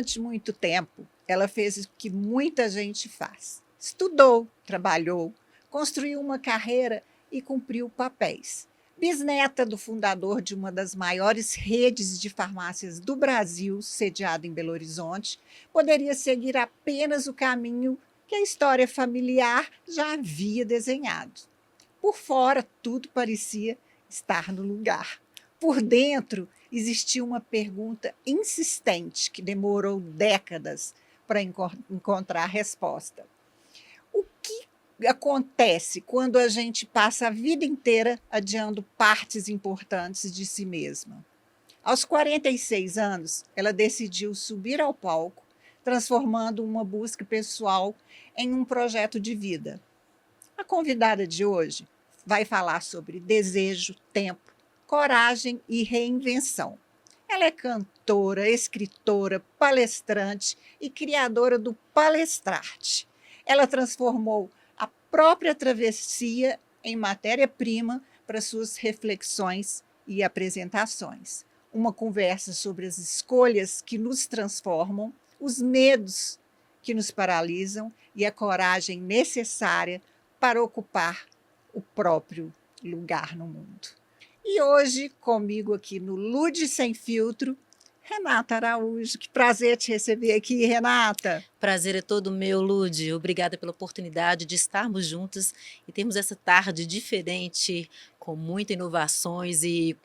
durante muito tempo, ela fez o que muita gente faz. Estudou, trabalhou, construiu uma carreira e cumpriu papéis. Bisneta do fundador de uma das maiores redes de farmácias do Brasil, sediada em Belo Horizonte, poderia seguir apenas o caminho que a história familiar já havia desenhado. Por fora, tudo parecia estar no lugar. Por dentro, existia uma pergunta insistente que demorou décadas para encontrar a resposta. O que acontece quando a gente passa a vida inteira adiando partes importantes de si mesma? Aos 46 anos, ela decidiu subir ao palco, transformando uma busca pessoal em um projeto de vida. A convidada de hoje vai falar sobre desejo, tempo, coragem e reinvenção. Ela é cantora, escritora, palestrante e criadora do Palestrarte. Ela transformou a própria travessia em matéria-prima para suas reflexões e apresentações. Uma conversa sobre as escolhas que nos transformam, os medos que nos paralisam e a coragem necessária para ocupar o próprio lugar no mundo. E hoje, comigo aqui no Lude Sem Filtro, Renata Araújo. Que prazer te receber aqui, Renata. Prazer é todo meu, Lude. Obrigada pela oportunidade de estarmos juntos e termos essa tarde diferente, com muitas inovações e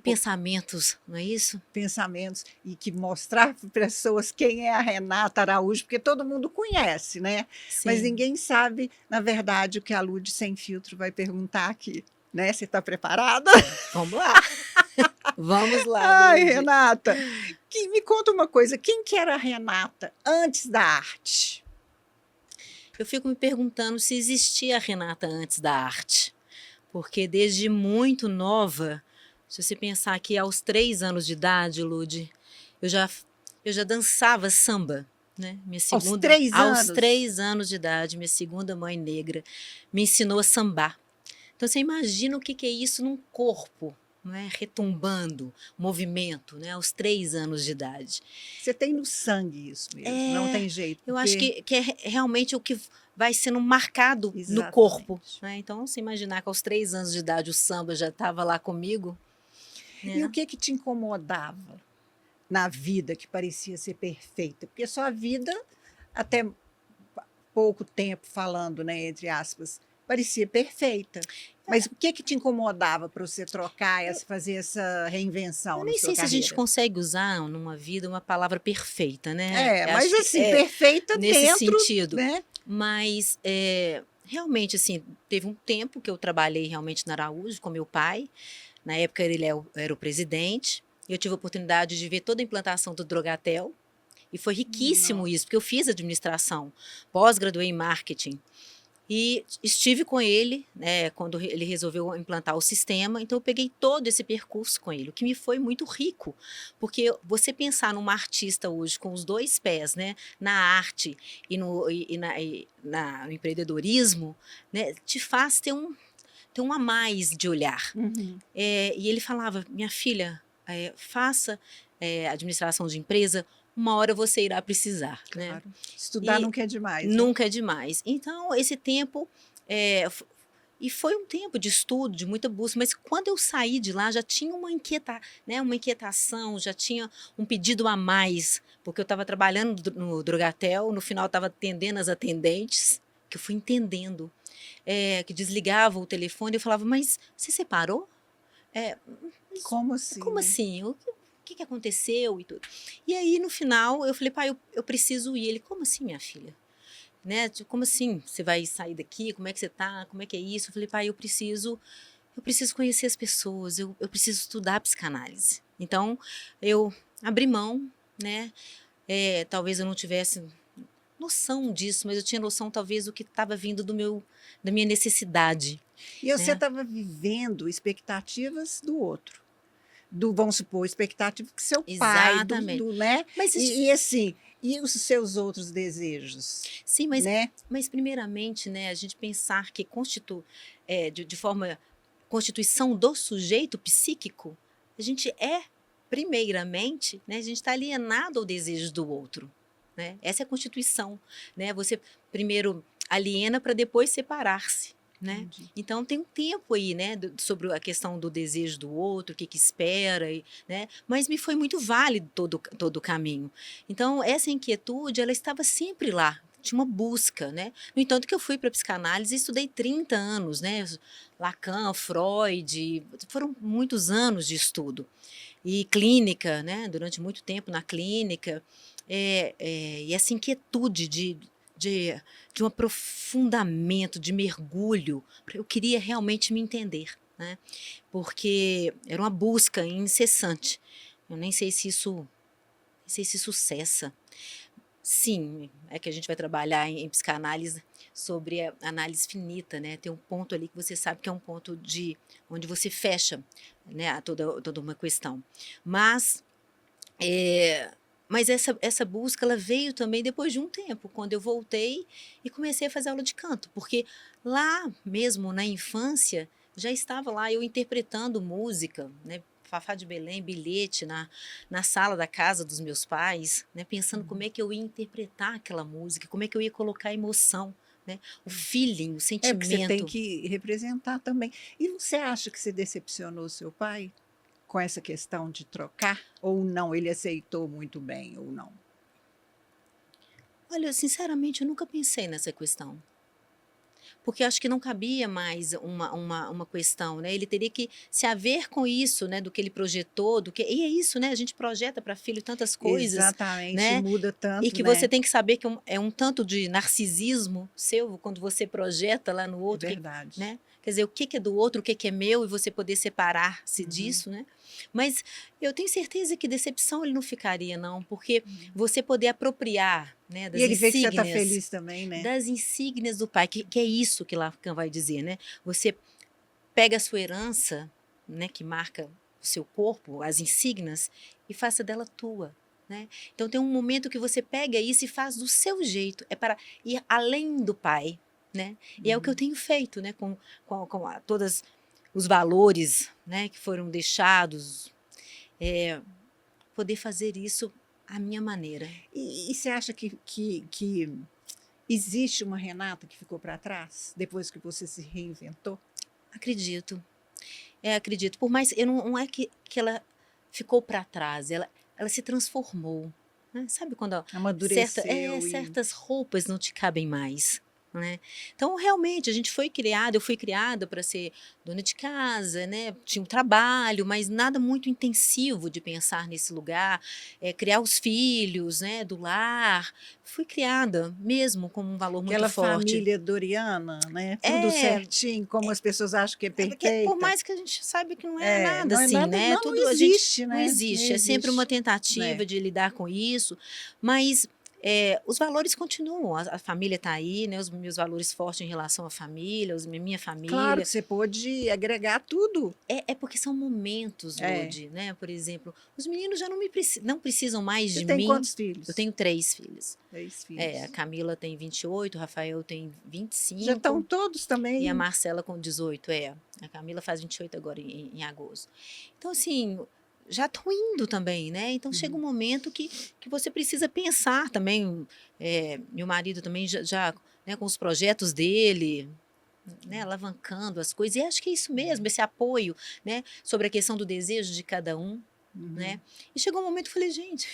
pensamentos, não é isso? Pensamentos, e que mostrar para pessoas quem é a Renata Araújo, porque todo mundo conhece, né? Sim. Mas ninguém sabe, na verdade, o que a Lude Sem Filtro vai perguntar aqui. Né? Você está preparada? Vamos lá. Vamos lá, Ai, Lude. Renata, me conta uma coisa. Quem que era a Renata antes da arte? Eu fico me perguntando se existia a Renata antes da arte. Porque desde muito nova, se você pensar que aos 3 anos de idade, Lude, eu já dançava samba. Né? Aos 3 anos? Aos 3 anos de idade, minha segunda mãe negra me ensinou a sambar. Então, você imagina o que é isso num corpo, né? Retumbando, movimento, né? Aos 3 anos de idade. Você tem no sangue isso mesmo, não tem jeito. Eu acho que é realmente o que vai sendo marcado Exatamente. no corpo. Né? Então, você imaginar que aos 3 anos de idade o samba já estava lá comigo. Né? E o que te incomodava na vida que parecia ser perfeita? Porque sua vida, até pouco tempo falando, né, entre aspas, parecia perfeita. Mas o que te incomodava para você trocar, fazer essa reinvenção na sua carreira? Eu nem sei se a gente consegue usar numa vida uma palavra perfeita, né? Mas assim, perfeita nesse dentro, sentido. Né? Mas realmente, assim, teve um tempo que eu trabalhei realmente na Araújo com meu pai. Na época ele era o presidente. Eu tive a oportunidade de ver toda a implantação do Drogatel. E foi riquíssimo isso, porque eu fiz administração, pós-graduei em marketing. E estive com ele, né, quando ele resolveu implantar o sistema, então eu peguei todo esse percurso com ele, o que me foi muito rico, porque você pensar numa artista hoje com os 2 pés, né, na arte e no empreendedorismo, né, te faz ter um a mais de olhar. Uhum. E ele falava, minha filha, faça administração de empresa, uma hora você irá precisar. Claro. Né? Estudar nunca é demais. Nunca é demais. Então, esse tempo... e foi um tempo de estudo, de muita busca, mas quando eu saí de lá já tinha uma inquietação, já tinha um pedido a mais, porque eu estava trabalhando no Drogatel, no final estava atendendo as atendentes, que eu fui entendendo, que desligava o telefone, eu falava, mas você separou? Como assim? Como assim? O que aconteceu e tudo. E aí, no final, eu falei, pai, eu preciso ir. Ele, como assim, minha filha? Né? Como assim? Você vai sair daqui? Como é que você tá? Como é que é isso? Eu falei, pai, eu preciso conhecer as pessoas, eu preciso estudar psicanálise. Então, eu abri mão, né? Talvez eu não tivesse noção disso, mas eu tinha noção, talvez, do que estava vindo da minha necessidade. E você estava vivendo expectativas do outro. Vamos supor, expectativa que seu pai, né? Mas assim, e os seus outros desejos? Sim, mas primeiramente, né, a gente pensar que de forma constituição do sujeito psíquico, a gente é primeiramente, né, a gente está alienado ao desejo do outro, né? Essa é a Constituição, né? Você primeiro aliena para depois separar-se, né? Entendi. Então tem um tempo aí, né, sobre a questão do desejo do outro, o que que espera, né? Mas me foi muito válido todo o caminho. Então essa inquietude, ela estava sempre lá. Tinha uma busca, né? No entanto, que eu fui para a psicanálise e estudei 30 anos, né? Lacan, Freud, foram muitos anos de estudo. E clínica, né? Durante muito tempo na clínica. E essa inquietude de, de um aprofundamento, de mergulho. Eu queria realmente me entender, né? Porque era uma busca incessante. Eu nem sei se isso, nem sei se isso cessa. Sim, é que a gente vai trabalhar em psicanálise sobre a análise finita, né? Tem um ponto ali que você sabe que é um ponto de onde você fecha, né, toda uma questão. Mas é, mas essa busca, ela veio também depois de um tempo, quando eu voltei e comecei a fazer aula de canto, porque lá mesmo na infância já estava lá eu interpretando música, né? Fafá de Belém, Bilhete na sala da casa dos meus pais, né? Pensando como Uhum. é que eu ia interpretar aquela música, como é que eu ia colocar a emoção, né? O feeling, o É, porque você tem sentimento. que representar também. E você acha que você decepcionou seu pai com essa questão de trocar? Ou não? Ele aceitou muito bem, ou não? Olha, sinceramente, eu nunca pensei nessa questão. Porque eu acho que não cabia mais uma questão, né, ele teria que se haver com isso, né, do que ele projetou, do que e é isso, né, a gente projeta para filho tantas coisas, Exatamente, né, muda e tanto, que você né? tem que saber que é um tanto de narcisismo seu, quando você projeta lá no É outro, verdade. né, quer dizer, o que que é do outro, o que que é meu, e você poder separar-se Uhum. disso, né. Mas eu tenho certeza que decepção ele não ficaria não, porque Uhum. você poder apropriar, né, E ele vê que você está feliz também, né? das insígnias do pai, que é isso que Lacan vai dizer, né? Você pega a sua herança, né, que marca o seu corpo, as insígnias, e faça dela tua. Né? Então tem um momento que você pega isso e faz do seu jeito, é para ir além do pai. Né? E é o que eu Uhum. tenho feito, né, todos os valores, né, que foram deixados, poder fazer isso à minha maneira. E você acha que existe uma Renata que ficou para trás depois que você se reinventou? Acredito. Acredito. Por mais eu não é que ela ficou para trás, ela se transformou, né. Sabe quando Amadureceu e certas roupas não te cabem mais, né. Então realmente a gente foi criada eu fui criada para ser dona de casa, né, tinha um trabalho, mas nada muito intensivo de pensar nesse lugar, criar os filhos, né, do lar. Fui criada mesmo com um valor muito aquela forte. família doriana, né? Tudo É. certinho, como as pessoas acham que é É porque por perfeita. mais que a gente saiba que não é É, nada não é assim, nada, né, não, não tudo a gente existe, não né? Não existe, é sempre uma existe, tentativa né? de lidar com isso, mas, os valores continuam, a família está aí, né, os meus valores fortes em relação à família, minha Claro família. que você pôde agregar tudo. É porque são momentos, É. Ludi, né, por exemplo, os meninos já não precisam mais Você de tem mim. quantos Eu filhos? tenho 3 filhos. 3 A filhos. Camila tem 28, o Rafael tem Já estão 25. todos E a também. Marcela com 18, é. A Camila faz 28 agora em agosto. Então, assim, já estão indo também, né? Então chega um Uhum. momento que você precisa pensar também. Meu marido também né, com os projetos dele, né, alavancando as coisas. E acho que é isso mesmo, esse apoio, né, sobre a questão do desejo de cada um. Uhum. Né? E chegou um momento que eu falei, gente,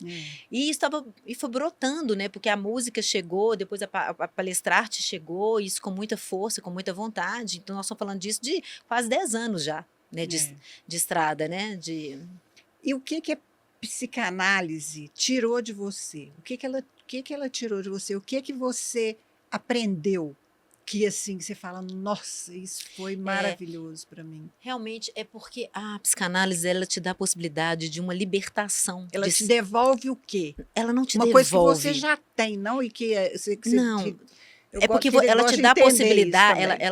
É. e foi brotando, né? Porque a música chegou, depois a palestrarte chegou, isso com muita força, com muita vontade. Então, nós estamos falando disso de quase 10 anos já, né? É. De estrada, né? E o que a psicanálise tirou de você? O que ela tirou de você? O que você aprendeu que assim você fala, nossa, isso foi É, maravilhoso para mim. realmente é porque a psicanálise, ela te dá a possibilidade de uma libertação. Ela te devolve o quê? Ela não te Uma coisa que você devolve. já tem, não? E que, Não, eu é porque queria, ela gosto te de dá a entender isso possibilidade, também.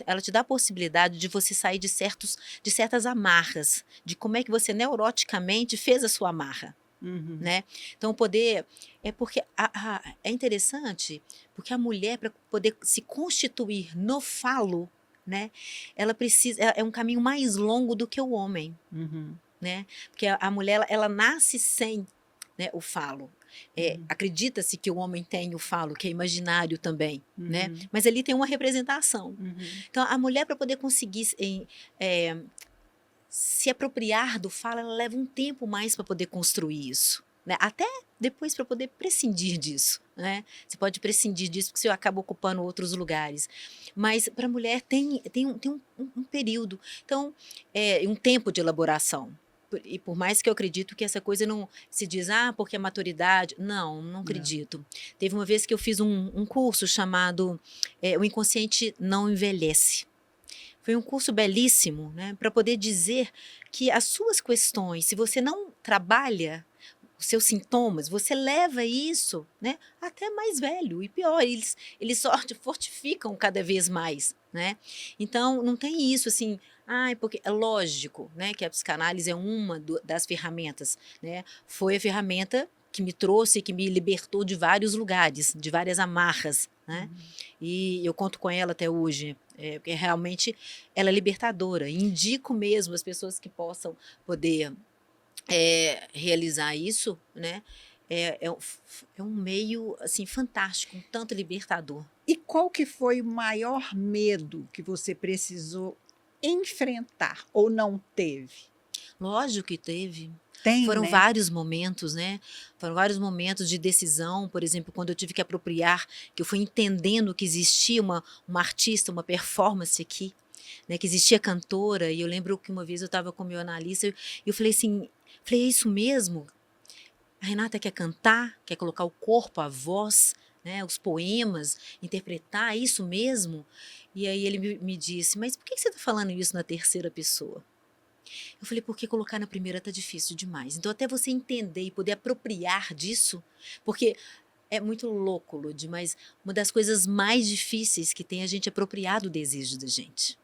ela te dá a possibilidade de você sair de certas amarras, de como é que você neuroticamente fez a sua amarra. Uhum. Né? Então, o poder é porque é interessante, porque a mulher, para poder se constituir no falo, né, ela precisa, é um caminho mais longo do que o homem. Uhum. né? Porque a mulher, ela nasce sem, né, o falo. Uhum. Acredita-se que o homem tem o falo, que é imaginário também, né? Uhum. Mas ali tem uma representação. Uhum. Então, a mulher, para poder conseguir se apropriar do falo, ela leva um tempo mais para poder construir isso. Né? Até depois para poder prescindir disso. Né? Você pode prescindir disso porque você acaba ocupando outros lugares. Mas para a mulher tem um período, então, um tempo de elaboração. E por mais que eu acredito que essa coisa não se diz, porque é maturidade. Não, não acredito. Teve uma vez que eu fiz um curso chamado O Inconsciente Não Envelhece. Foi um curso belíssimo, né, para poder dizer que as suas questões, se você não trabalha os seus sintomas, você leva isso, né, até mais velho. E pior, eles só te fortificam cada vez mais. Né? Então, não tem isso assim, porque é lógico, né, que a psicanálise é uma das ferramentas. Né? Foi a ferramenta que me trouxe, que me libertou de vários lugares, de várias amarras. Né? E eu conto com ela até hoje, porque realmente ela é libertadora. Indico mesmo as pessoas que possam poder realizar isso, né? É um meio assim fantástico, um tanto libertador. E qual que foi o maior medo que você precisou enfrentar ou não teve? Lógico que teve. Tem, Foram né? vários momentos, né? Foram vários momentos de decisão, por exemplo, quando eu tive que apropriar, que eu fui entendendo que existia uma artista, uma performance aqui, né? Que existia cantora, e eu lembro que uma vez eu estava com o meu analista e eu falei assim, é isso mesmo? A Renata quer cantar, quer colocar o corpo, a voz, né? Os poemas, interpretar, é isso mesmo? E aí ele me disse, mas por que você está falando isso na terceira pessoa? Eu falei, porque colocar na primeira tá difícil demais. Então, até você entender e poder apropriar disso, porque é muito louco, Lud, mas uma das coisas mais difíceis que tem é a gente apropriar do desejo da gente.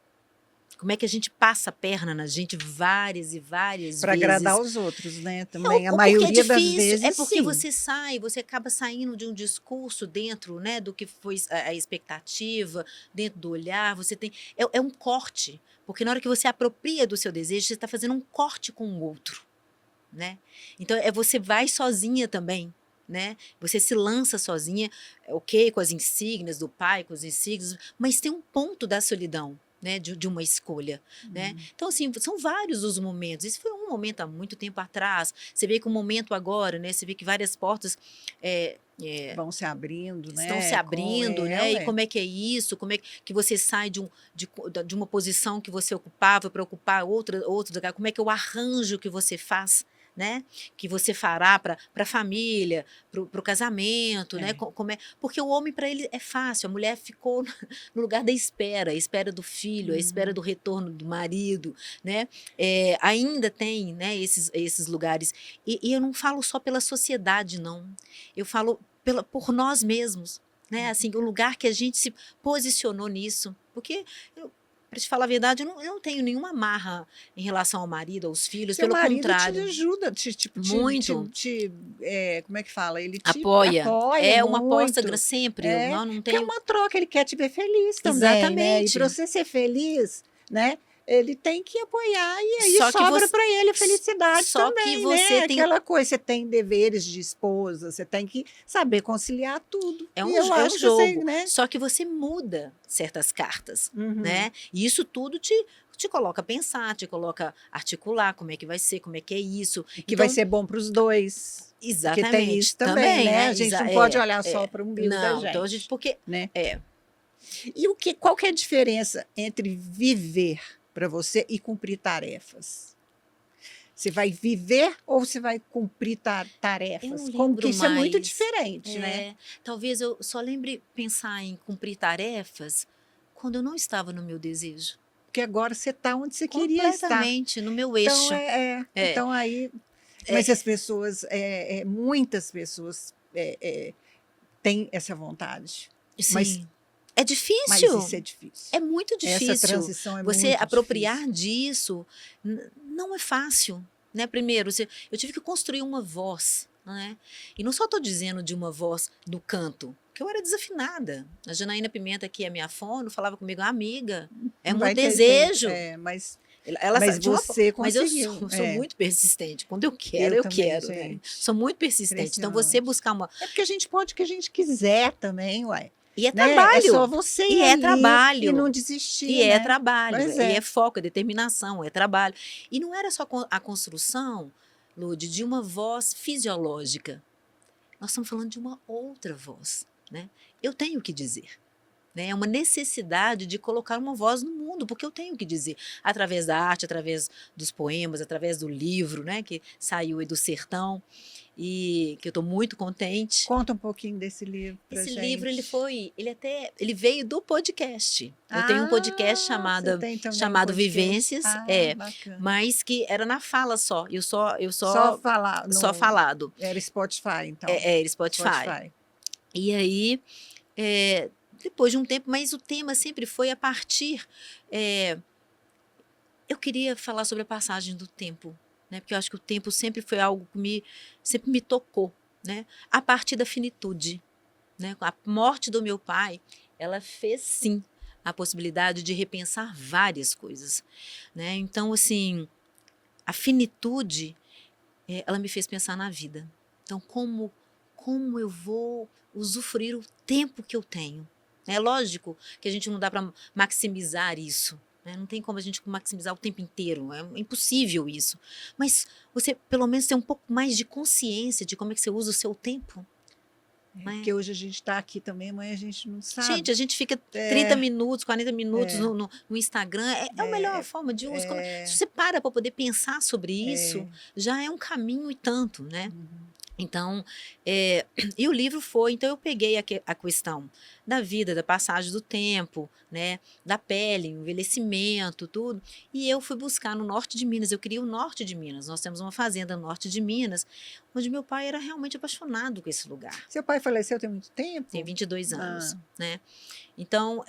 Como é que a gente passa a perna na gente várias e várias Para vezes. agradar os outros, né? Também, a Ou porque é maioria das difícil, vezes, porque sim. você acaba saindo de um discurso dentro, né, do que foi a expectativa, dentro do olhar, você tem, é um corte, porque na hora que você apropria do seu desejo, você está fazendo um corte com o outro, né? Então, você vai sozinha também, né? Você se lança sozinha, ok, com as insígnias do pai, com as insígnias, mas tem um ponto da solidão, né, de uma escolha, né? Então, assim, são vários os momentos. Esse foi um momento há muito tempo atrás. Você vê que o momento agora, né? Você vê que várias portas Vão se abrindo, estão se né? abrindo, né? E como é que é isso? Como é que você sai de uma posição que você ocupava para ocupar outro lugar? Como é que é o arranjo que você faz? Né? Que você fará para a família, para o casamento, né? Porque o homem, para ele, é fácil, a mulher ficou no lugar da espera, a espera do filho, a espera do retorno do marido, né? Ainda tem, né, esses lugares, e eu não falo só pela sociedade, não, eu falo por nós mesmos, né? Assim, o lugar que a gente se posicionou nisso, porque para te falar a verdade, eu não tenho nenhuma amarra em relação ao marido, aos filhos, seu pelo marido te contrário. ajuda, Muito. como é que fala? Ele te Apoia. apoia É uma aposta muito. sempre. Eu não Porque é tenho. uma troca, ele quer te ver feliz também, né? E Exatamente. para você ser feliz, né? Ele tem que apoiar e aí Só que sobra você- para ele a felicidade Só que também, você né? tem. Aquela coisa, você tem deveres de esposa, você tem que saber conciliar tudo. É E eu um acho que você, jogo. né? Só que você muda certas cartas, Uhum. né? E isso tudo te coloca a pensar, te coloca a articular como é que vai ser, como é que é isso. Que vai ser bom para os dois. Exatamente. Porque tem isso também, né? A gente não pode olhar só para o umbigo da Não, gente. então a gente, porque né? E qual que é a diferença entre viver para você e cumprir tarefas? Você vai viver ou você vai cumprir tarefas? Eu não Como lembro que isso é muito mais. diferente, né? Talvez eu só lembre pensar em cumprir tarefas quando eu não estava no meu desejo. Porque agora você está onde você queria estar. Completamente, no meu eixo. Então aí, mas as pessoas, muitas pessoas têm essa vontade. Sim. Mas é difícil. Mas isso é difícil. É muito difícil. Essa transição é você muito apropriar difícil. disso não é fácil, né? Primeiro, eu tive que construir uma voz, né? E não só estou dizendo de uma voz do canto, porque eu era desafinada. A Janaína Pimenta, que é minha fono, falava comigo, amiga, é muito desejo. Mas Mas tinha você mas eu conseguiu. sou muito persistente. Quando eu quero, Eu eu também, quero, né? gente. Sou muito persistente. Então, você Impressionante. buscar uma. É porque a gente pode o que a gente quiser também, uai. E é Né? É só trabalho. você E ir é ali e não trabalho. desistir, E é né? trabalho. Pois E é é. foco, é determinação, é trabalho. E não era só a construção, Lude, de uma voz fisiológica. Nós estamos falando de uma outra voz, né? Eu tenho o que dizer. Né? É uma necessidade de colocar uma voz no mundo, porque eu tenho o que dizer, através da arte, através dos poemas, através do livro, né, que saiu aí do Sertão, e que eu estou muito contente. Conta um pouquinho desse livro pra Esse gente. livro, ele veio do podcast. Eu tenho um podcast Você tem também um chamado podcast. Vivências, Bacana. mas que era na fala só, Só falar só falado. Era Spotify, então. Era Spotify. E aí, depois de um tempo, mas o tema sempre foi a partir. Eu queria falar sobre a passagem do tempo, né? Porque eu acho que o tempo sempre foi algo que sempre me tocou, né? A partir da finitude, né? A morte do meu pai, ela fez sim a possibilidade de repensar várias coisas, né? Então, assim, a finitude, ela me fez pensar na vida. Então, como eu vou usufruir o tempo que eu tenho? É lógico que a gente não dá para maximizar isso, né? Não tem como a gente maximizar o tempo inteiro, é impossível isso. Mas você, pelo menos, tem um pouco mais de consciência de como é que você usa o seu tempo. Porque hoje a gente está aqui também, amanhã a gente não sabe. Gente, a gente fica 30 minutos, 40 minutos no Instagram, é a melhor forma de uso. Se você para poder pensar sobre isso, já é um caminho e tanto, né? Então, e o livro foi, então eu peguei a questão da vida, da passagem do tempo, né, da pele, envelhecimento, tudo, e eu fui buscar no norte de Minas, eu queria o norte de Minas, nós temos uma fazenda no norte de Minas, onde meu pai era realmente apaixonado com esse lugar. Seu pai faleceu tem muito tempo? Tem 22 anos, né? Então,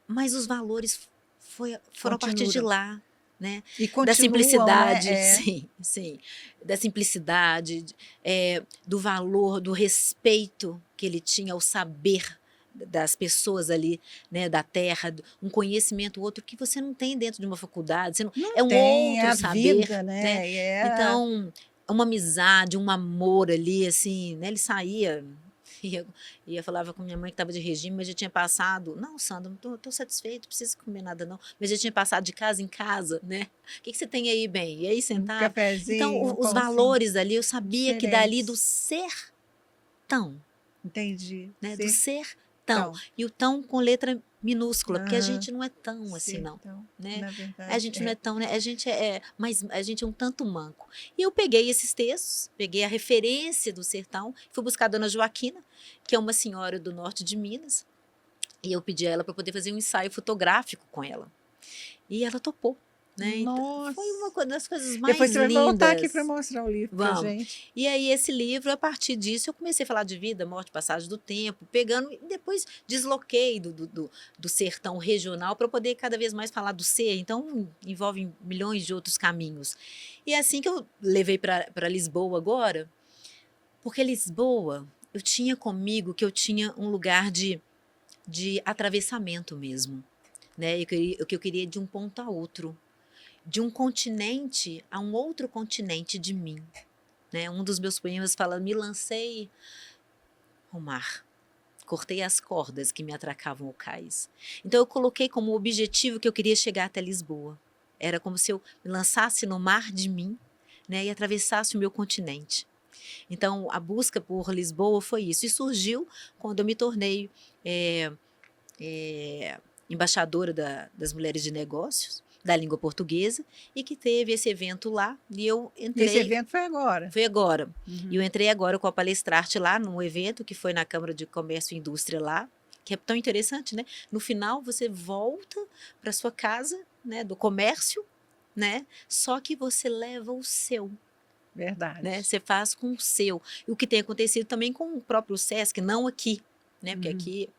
mas os valores foram a partir de lá, né? E Da simplicidade, né? sim, da simplicidade, do valor, do respeito que ele tinha ao saber das pessoas ali, né, da terra, um conhecimento outro que você não tem dentro de uma faculdade, você não é um tem, outro a saber, vida, né? Então, uma amizade, um amor ali, assim, né? Ele saía falava com minha mãe que estava de regime, mas já tinha passado. Não, Sandra, não estou satisfeito, não preciso comer nada, não. Mas já tinha passado de casa em casa, né? O que você tem aí, bem? E aí sentar. Cafezinho, então, os valores ali, eu sabia que dali do sertão. Entendi. Né? Do sertão. E o tão com letra minúscula, porque a gente não é tão assim, não. Né? Na verdade, a gente não é tão, né? Mas a gente é um tanto manco. E eu peguei esses textos, peguei a referência do sertão, fui buscar a dona Joaquina, que é uma senhora do norte de Minas, e eu pedi a ela para poder fazer um ensaio fotográfico com ela. E ela topou. Né? Então, foi uma das coisas mais Depois você lindas. vai voltar aqui para mostrar o livro para gente. E aí esse livro, a partir disso, eu comecei a falar de vida, morte, passagem do tempo, pegando, e depois desloquei do sertão regional para poder cada vez mais falar do ser. Então, envolve milhões de outros caminhos. E é assim que eu levei para Lisboa agora, porque Lisboa, eu tinha comigo que eu tinha um lugar de atravessamento mesmo. Né? O que eu queria de um ponto a outro. De um continente a um outro continente de mim. Né? Um dos meus poemas fala, me lancei ao mar, cortei as cordas que me atracavam ao cais. Então eu coloquei como objetivo que eu queria chegar até Lisboa. Era como se eu me lançasse no mar de mim, né? E atravessasse o meu continente. Então a busca por Lisboa foi isso. E surgiu quando eu me tornei embaixadora das mulheres de negócios, da língua portuguesa, e que teve esse evento lá, e eu entrei... Esse evento foi agora? Foi agora. E eu entrei agora com a palestrante lá, num evento que foi na Câmara de Comércio e Indústria lá, que é tão interessante, né? No final, você volta para sua casa, né, do comércio, né? Só que você leva o seu. Verdade. Né? Você faz com o seu. E o que tem acontecido também com o próprio SESC, não aqui, né? Porque aqui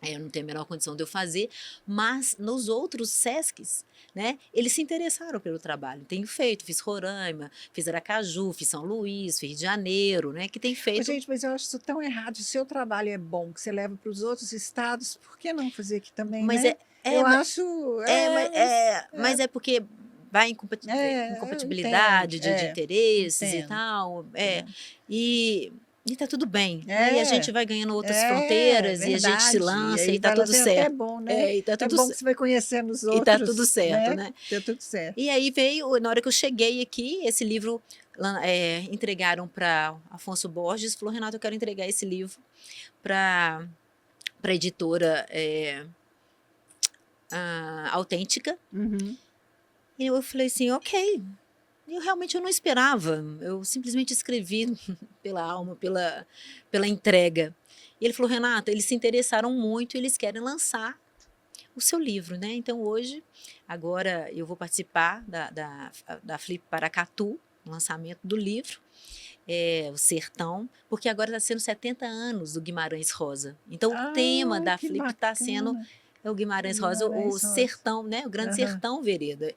eu não tenho a menor condição de eu fazer, mas nos outros SESCs, né, eles se interessaram pelo trabalho. Tenho feito, fiz Roraima, fiz Aracaju, fiz São Luís, fiz Rio de Janeiro, né, que tem Ô, feito. gente, mas eu acho isso tão errado. Se o seu trabalho é bom, que você leva para os outros estados, por que não fazer aqui também, Mas né? é, Eu ma- acho. mas é porque vai em Eu incompatibilidade entendo, de interesses e entendo, tal, entendo. e tá tudo bem, né? E a gente vai ganhando outras É fronteiras e a gente se verdade. E lança aí e tá vai lá, tudo tem até certo. bom, né? E tá É tudo bom que você vai conhecendo os e tá tudo outros, certo, né? né? Deu tudo certo. E aí veio, na hora que eu cheguei aqui, esse livro entregaram para Afonso Borges, falou, Renato, eu quero entregar esse livro para a editora Autêntica. Uhum. E eu falei assim, ok. Eu realmente não esperava, eu simplesmente escrevi pela alma, pela entrega. E ele falou, Renata, eles se interessaram muito e eles querem lançar o seu livro, né? Então hoje, agora eu vou participar da Flip Paracatu, no lançamento do livro, o Sertão, porque agora está sendo 70 anos do Guimarães Rosa. Então o tema Ai, da que Flip está sendo bacana. o Guimarães Rosa, o Guimarães Rosa. Sertão, né? O Grande Aham. Sertão Vereda.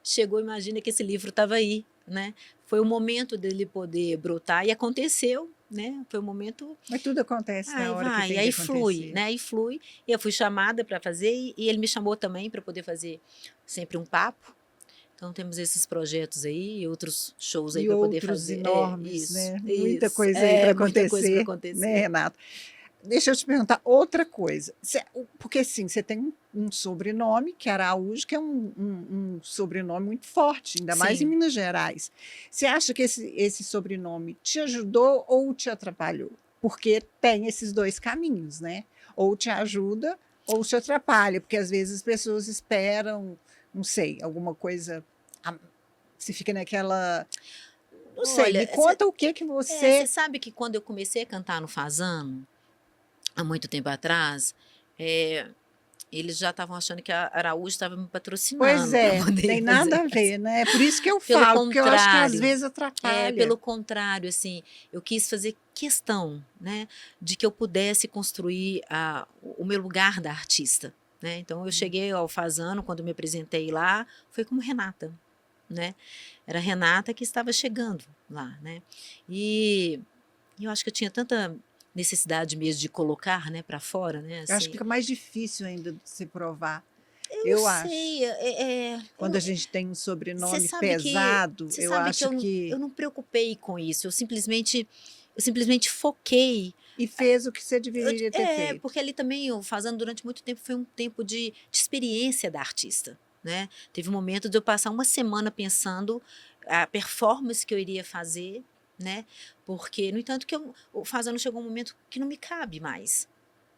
Chegou, imagina que esse livro estava aí, né? Foi o momento dele poder brotar e aconteceu, né? Foi o momento. Mas tudo acontece na Aí hora que vai, e tem que aí flui, acontecer. né? E flui. E eu fui chamada para fazer e ele me chamou também para poder fazer sempre um papo. Então temos esses projetos aí e outros shows aí E para poder outros fazer. enormes, Isso, né? Muita isso. coisa aí para Muita coisa para acontecer, né, acontecer. Renato? Deixa eu te perguntar outra coisa. Porque, assim, você tem um sobrenome, que é Araújo, que é um sobrenome muito forte, ainda mais em Sim. Minas Gerais. Você acha que esse sobrenome te ajudou ou te atrapalhou? Porque tem esses dois caminhos, né? Ou te ajuda ou te atrapalha, porque às vezes as pessoas esperam, não sei, alguma coisa. Você fica naquela. Não sei, me Olha, conta o que você você. sabe que quando eu comecei a cantar no Fazano, há muito tempo atrás, eles já estavam achando que a Araújo estava me Pois patrocinando para é, poder tem fazer. nada a ver, né? É por isso que eu Pelo falo, porque eu acho que às contrário, vezes atrapalha. pelo contrário, assim, eu quis fazer questão, né, de que eu pudesse construir o meu lugar da artista, né? Então eu cheguei ao Fazano, quando me apresentei lá, foi como Renata, né? Era a Renata que estava chegando lá, né? E eu acho que eu tinha tanta necessidade mesmo de colocar, né, para fora, né, Eu acho que assim. fica mais difícil ainda de se provar, Eu eu acho. sei, Quando a gente tem um você sobrenome sabe que pesado, você eu sabe que acho que. eu não preocupei com isso, eu simplesmente foquei. E fez o que você deveria ter feito. Porque ali também o Fazano durante muito tempo foi um tempo de experiência da artista, né. Teve um momento de eu passar uma semana pensando a performance que eu iria fazer, né, porque no entanto que o Fazano chegou um momento que não me cabe mais,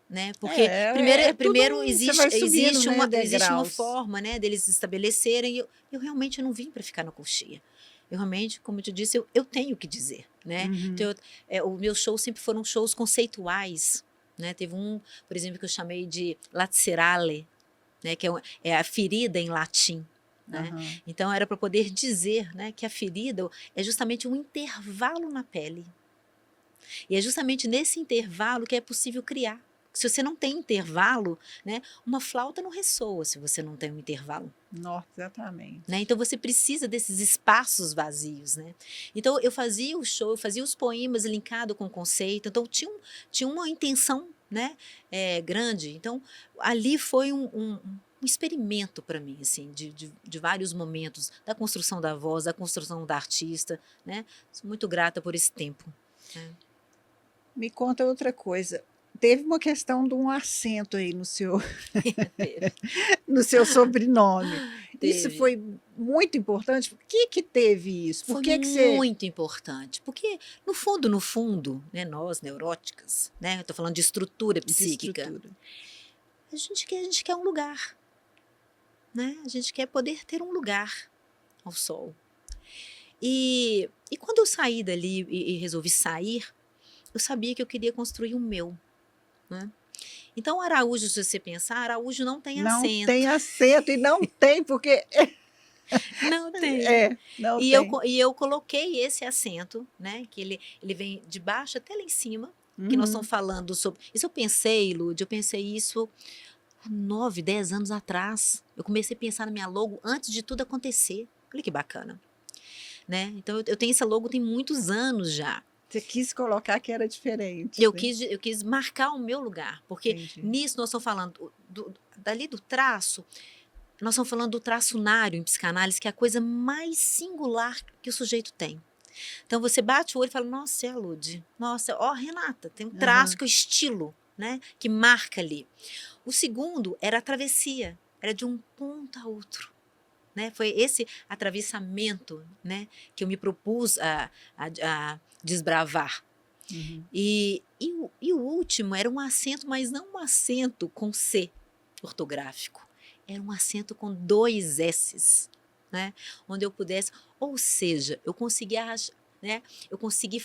né, porque É tudo primeiro você vai subindo, né, existe uma degraus. forma, né, deles estabelecerem e eu realmente não vim para ficar na coxia. Eu realmente, como eu te disse, eu tenho o que dizer, né. Uhum. Então os meus shows sempre foram shows conceituais, né. Teve um, por exemplo, que eu chamei de lacerale, né, que é a ferida em latim, né. Aham. Então era para poder dizer, né, que a ferida é justamente um intervalo na pele. E é justamente nesse intervalo que é possível criar. Se você não tem intervalo, né, uma flauta não ressoa se você não tem um intervalo. Nossa, exatamente. Né? Então você precisa desses espaços vazios, né? Então eu fazia o show, eu fazia os poemas linkado com o conceito, então tinha uma intenção, né, grande. Então ali foi um experimento para mim, assim, de vários momentos da construção da voz, da construção da artista, né? Sou muito grata por esse tempo. Né? Me conta outra coisa. Teve uma questão de um acento aí no seu sobrenome. Isso Teve. foi muito importante. Por que teve isso? Por Foi que você. muito importante, porque no fundo, né, nós neuróticas, né, eu estou falando de estrutura De psíquica, estrutura. a gente quer um lugar, né? A gente quer poder ter um lugar ao sol. E quando eu saí dali e resolvi sair, eu sabia que eu queria construir o meu, né? Então Araújo, se você pensar, Araújo não tem Não acento, tem acento e não tem, porque. não tem. Não E tem. eu coloquei esse acento, né, que ele vem de baixo até lá em cima, que nós Uhum. estamos falando sobre... Isso eu pensei, Lud, eu pensei isso há 9, 10 anos atrás. Eu comecei a pensar na minha logo antes de tudo acontecer. Olha que bacana, né? Então eu tenho essa logo tem muitos anos já. Você quis colocar que era diferente, né? Eu quis marcar o meu lugar, porque Entendi. nisso nós estamos falando dali do traço, nós estamos falando do traçunário em psicanálise, que é a coisa mais singular que o sujeito tem. Então você bate o olho e fala, nossa, é a Lud. Nossa, ó, Renata, tem um traço Aham. que é o estilo, né? Que marca ali. O segundo era a travessia, era de um ponto a outro. Né? Foi esse atravessamento, né, que eu me propus a desbravar. Uhum. E o último era um acento, mas não um acento com C ortográfico. Era um acento com 2 S's, né? Onde eu pudesse, ou seja, eu consegui, né? Eu consegui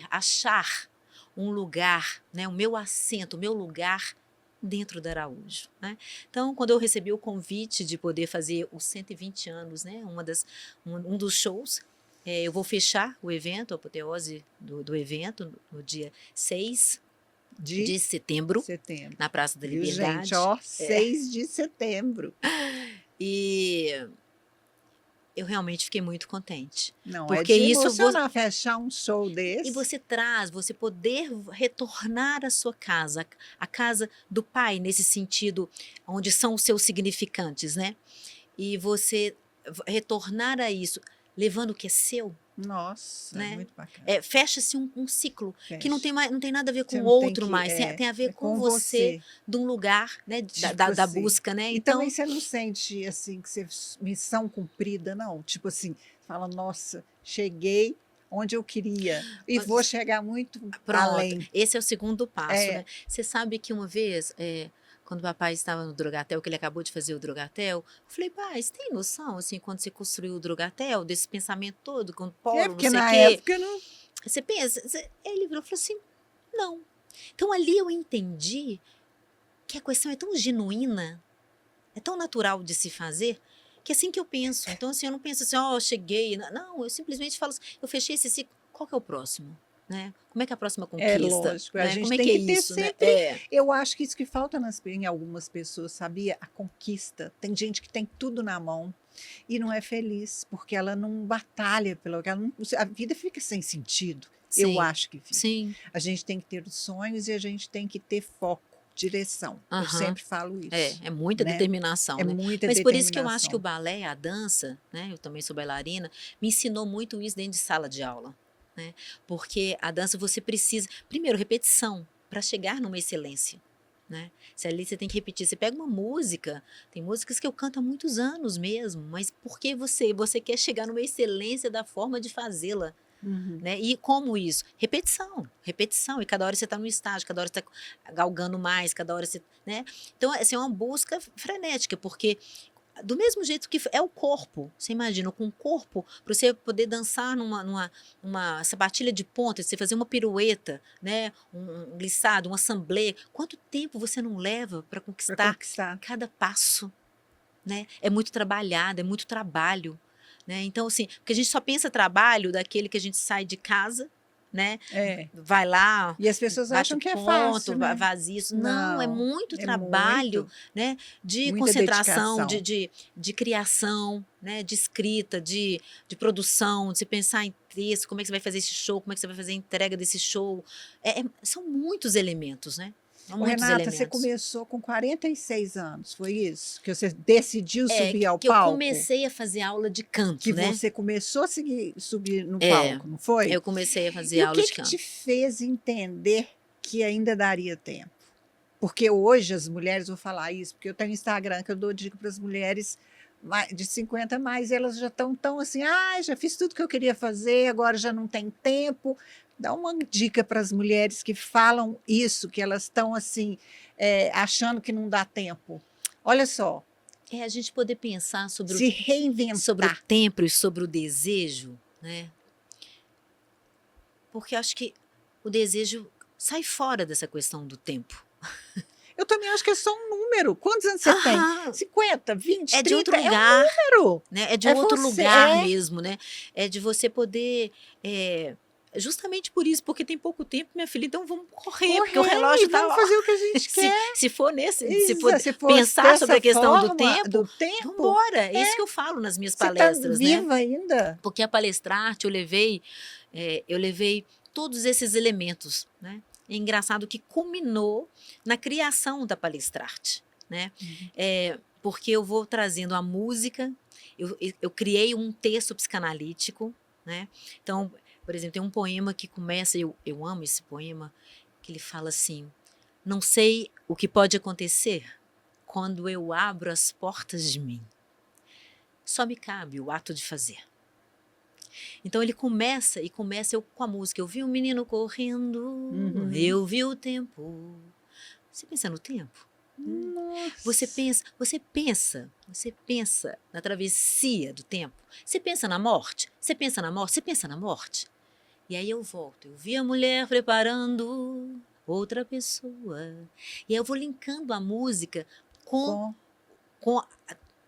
achar um lugar, né? O meu acento, o meu lugar dentro da Araújo, né? Então, quando eu recebi o convite de poder fazer os 120 anos, né? Um dos shows, eu vou fechar o evento, a apoteose do evento, no dia 6 De de setembro, setembro. na Praça da Viu, gente? Liberdade. Ó, 6 de setembro. E eu realmente fiquei muito contente. Não, é Porque de isso emocionar fechar um show desse. e você poder retornar à sua casa, a casa do pai, nesse sentido, onde são os seus significantes, né? E você retornar a isso, levando o que é seu, Nossa, né? muito bacana. Fecha-se um ciclo que não Fecha. tem nada a ver com Você o não tem outro que. mais, tem a ver É com com você, você. de um lugar, né, De da você. busca, né? E também Então, você não sente assim que você missão cumprida, não. Tipo assim, fala, nossa, cheguei onde eu queria e vou chegar muito pronto, além. esse é o segundo passo, É. né? Você sabe que uma vez, quando o papai estava no Drogatel, que ele acabou de fazer o Drogatel, eu falei, pai, você tem noção, assim, quando você construiu o Drogatel, desse pensamento todo, com polo, não Porque sei o na quê, época não. você pensa, ele virou e falou assim, não. Então ali eu entendi que a questão é tão genuína, é tão natural de se fazer, que é assim que eu penso. Então, assim, eu não penso assim, ó, cheguei. Não, eu simplesmente falo assim, eu fechei esse ciclo, qual que é o próximo? Né? Como é que é a próxima É conquista? lógico, a Né? gente Como é tem que é que ter isso, né? sempre. Eu acho que isso que falta em algumas pessoas, sabia? A conquista. Tem gente que tem tudo na mão e não é feliz, porque ela não batalha pelo. A vida fica sem sentido. Eu Sim, acho que fica. sim. A gente tem que ter os sonhos e a gente tem que ter foco, direção. Eu Aham. sempre falo isso. É muita Né? determinação, É né? muita Mas por isso que eu acho que o determinação. balé, a dança, né? Eu também sou bailarina, me ensinou muito isso dentro de sala de aula, né? Porque a dança você precisa, primeiro, repetição, para chegar numa excelência. Né? Se ali você tem que repetir, você pega uma música, tem músicas que eu canto há muitos anos mesmo, mas porque você quer chegar numa excelência da forma de fazê-la. Uhum. Né? E como isso? Repetição, repetição. E cada hora você está no estágio, cada hora você está galgando mais, cada hora você. Né? Então, assim, é uma busca frenética, porque do mesmo jeito que é o corpo, você imagina, com o corpo, para você poder dançar numa sapatilha de ponta, você fazer uma pirueta, né? Um glissado, um assemblée, quanto tempo você não leva para conquistar cada passo? Né? É muito trabalhado, é muito trabalho. Né? Então, assim, porque a gente só pensa trabalho daquele que a gente sai de casa, né? Vai lá, e as pessoas acham que é fácil, né? vazia isso. Não, é muito trabalho, muito, né? De muita concentração, dedicação. de criação, né? De escrita, de produção, de se pensar em texto, como é que você vai fazer esse show, como é que você vai fazer a entrega desse show. São muitos elementos, né? Renata, você começou com 46 anos, foi isso? Que você decidiu subir ao palco? Eu comecei a fazer aula de canto, que né? você começou a subir no palco, não foi? Eu comecei a fazer aula de canto. E o que te fez entender que ainda daria tempo? Porque hoje as mulheres, vou falar isso, porque eu tenho Instagram que eu dou dica para as mulheres de 50 mais, elas já estão tão assim, já fiz tudo que eu queria fazer, agora já não tem tempo. Dá uma dica para as mulheres que falam isso, que elas estão assim, achando que não dá tempo. Olha só. A gente poder pensar sobre se reinventar. Sobre o tempo e sobre o desejo, né? Porque eu acho que o desejo sai fora dessa questão do tempo. Eu também acho que é só um número. Quantos anos você tem? 50, 20, 30? É de outro lugar. É um número. Né? É de outro lugar mesmo, né? É de você poder justamente por isso, porque tem pouco tempo, minha filha, então vamos correr, porque o Correr, relógio tá, vamos ó, fazer o que a gente se, quer. se for se for Se for pensar sobre dessa a questão do forma, tempo, do tempo, vambora. É isso que eu falo nas minhas você está palestras, né? viva ainda. Porque a Palestrarte eu levei todos esses elementos, né? É engraçado que culminou na criação da Palestrarte, né? Porque eu vou trazendo a música, eu criei um texto psicanalítico, né? Então, por exemplo, tem um poema que começa, eu amo esse poema, que ele fala assim: não sei o que pode acontecer quando eu abro as portas de mim. Só me cabe o ato de fazer. Então ele começa eu com a música. Eu vi um menino correndo, eu vi o tempo. Você pensa no tempo? Nossa. Você pensa na travessia do tempo. Você pensa na morte? Você pensa na morte? Você pensa na morte? E aí eu volto. Eu vi a mulher preparando outra pessoa. E aí eu vou linkando a música com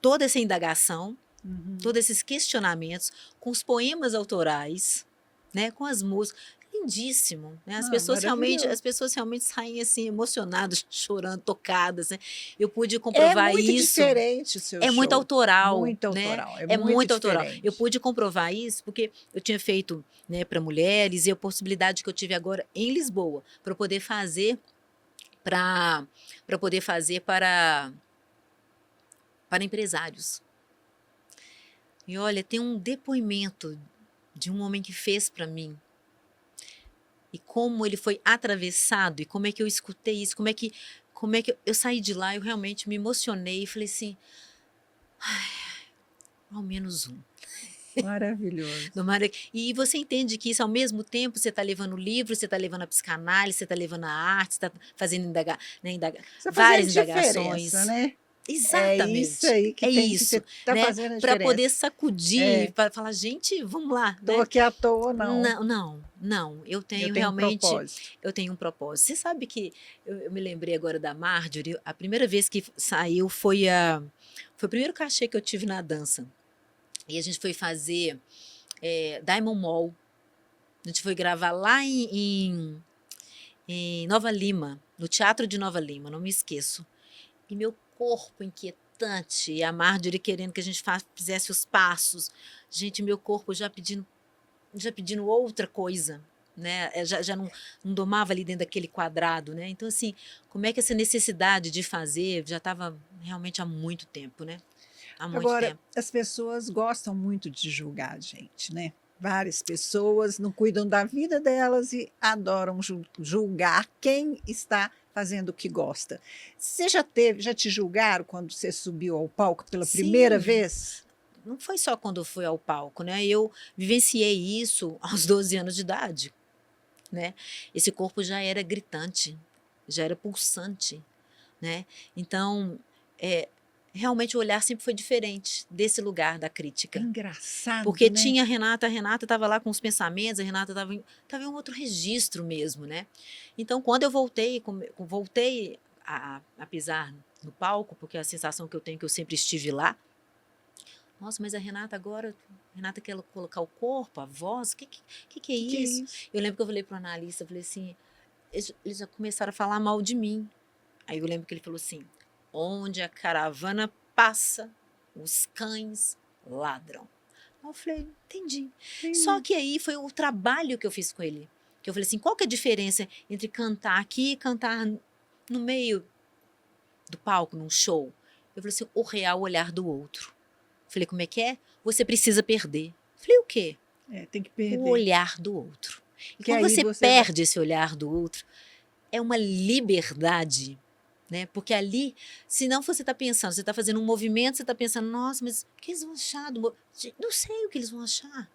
toda essa indagação, todos esses questionamentos, com os poemas autorais, né, com as músicas. Lindíssimo, né? As pessoas realmente saem assim emocionadas, chorando, tocadas, né? Eu pude comprovar muito isso. Diferente o seu É show. muito autoral, Muito né? autoral. É muito autoral. Diferente. Eu pude comprovar isso porque eu tinha feito, né, para mulheres, e a possibilidade que eu tive agora em Lisboa para poder fazer para empresários. E olha, tem um depoimento de um homem que fez para mim. E como ele foi atravessado, e como é que eu escutei isso, como é que eu saí de lá, eu realmente me emocionei e falei assim, ao menos um. Maravilhoso. E você entende que isso, ao mesmo tempo, você está levando o livro, você está levando a psicanálise, você está levando a arte, você está fazendo várias indagações. Né? Exatamente. É isso aí que tem que tá fazendo a para diferença. poder sacudir, para falar, gente, vamos lá. Estou aqui à toa, não. Não. Eu tenho realmente. Eu tenho um propósito. Você sabe que eu me lembrei agora da Marjorie, a primeira vez que saiu foi o primeiro cachê que eu tive na dança. E a gente foi fazer Diamond Mall. A gente foi gravar lá em Nova Lima, no Teatro de Nova Lima, não me esqueço. E meu corpo inquietante, e a Marjorie querendo que a gente fizesse os passos. Gente, meu corpo já pedindo outra coisa, né? Já não domava ali dentro daquele quadrado, né? Então, assim, como é que essa necessidade de fazer já estava realmente há muito tempo, né? Há muito tempo. As pessoas gostam muito de julgar a gente, né? Várias pessoas não cuidam da vida delas e adoram julgar quem está fazendo o que gosta. Você já te julgaram quando você subiu ao palco pela primeira vez? Não foi só quando eu fui ao palco, né? Eu vivenciei isso aos 12 anos de idade, né? Esse corpo já era gritante, já era pulsante, né? Então, realmente o olhar sempre foi diferente desse lugar da crítica. Engraçado, porque né? tinha a Renata estava lá com os pensamentos, a Renata estava em um outro registro mesmo, né? Então, quando eu voltei a pisar no palco, porque a sensação que eu tenho é que eu sempre estive lá, nossa, mas a Renata quer colocar o corpo, a voz, o que é isso? Eu lembro que eu falei para o analista, eu falei assim, eles já começaram a falar mal de mim. Aí eu lembro que ele falou assim, onde a caravana passa, os cães ladram. Aí eu falei, entendi. Só que aí foi o trabalho que eu fiz com ele. Que eu falei assim, qual que é a diferença entre cantar aqui e cantar no meio do palco, num show? Eu falei assim, o real olhar do outro. Falei, como é que é? Você precisa perder. Falei, o quê? Tem que perder. O olhar do outro. E quando você perde esse olhar do outro, é uma liberdade, né? Porque ali, se não você está pensando, você está fazendo um movimento, você está pensando, nossa, mas o que eles vão achar? Não sei o que eles vão achar.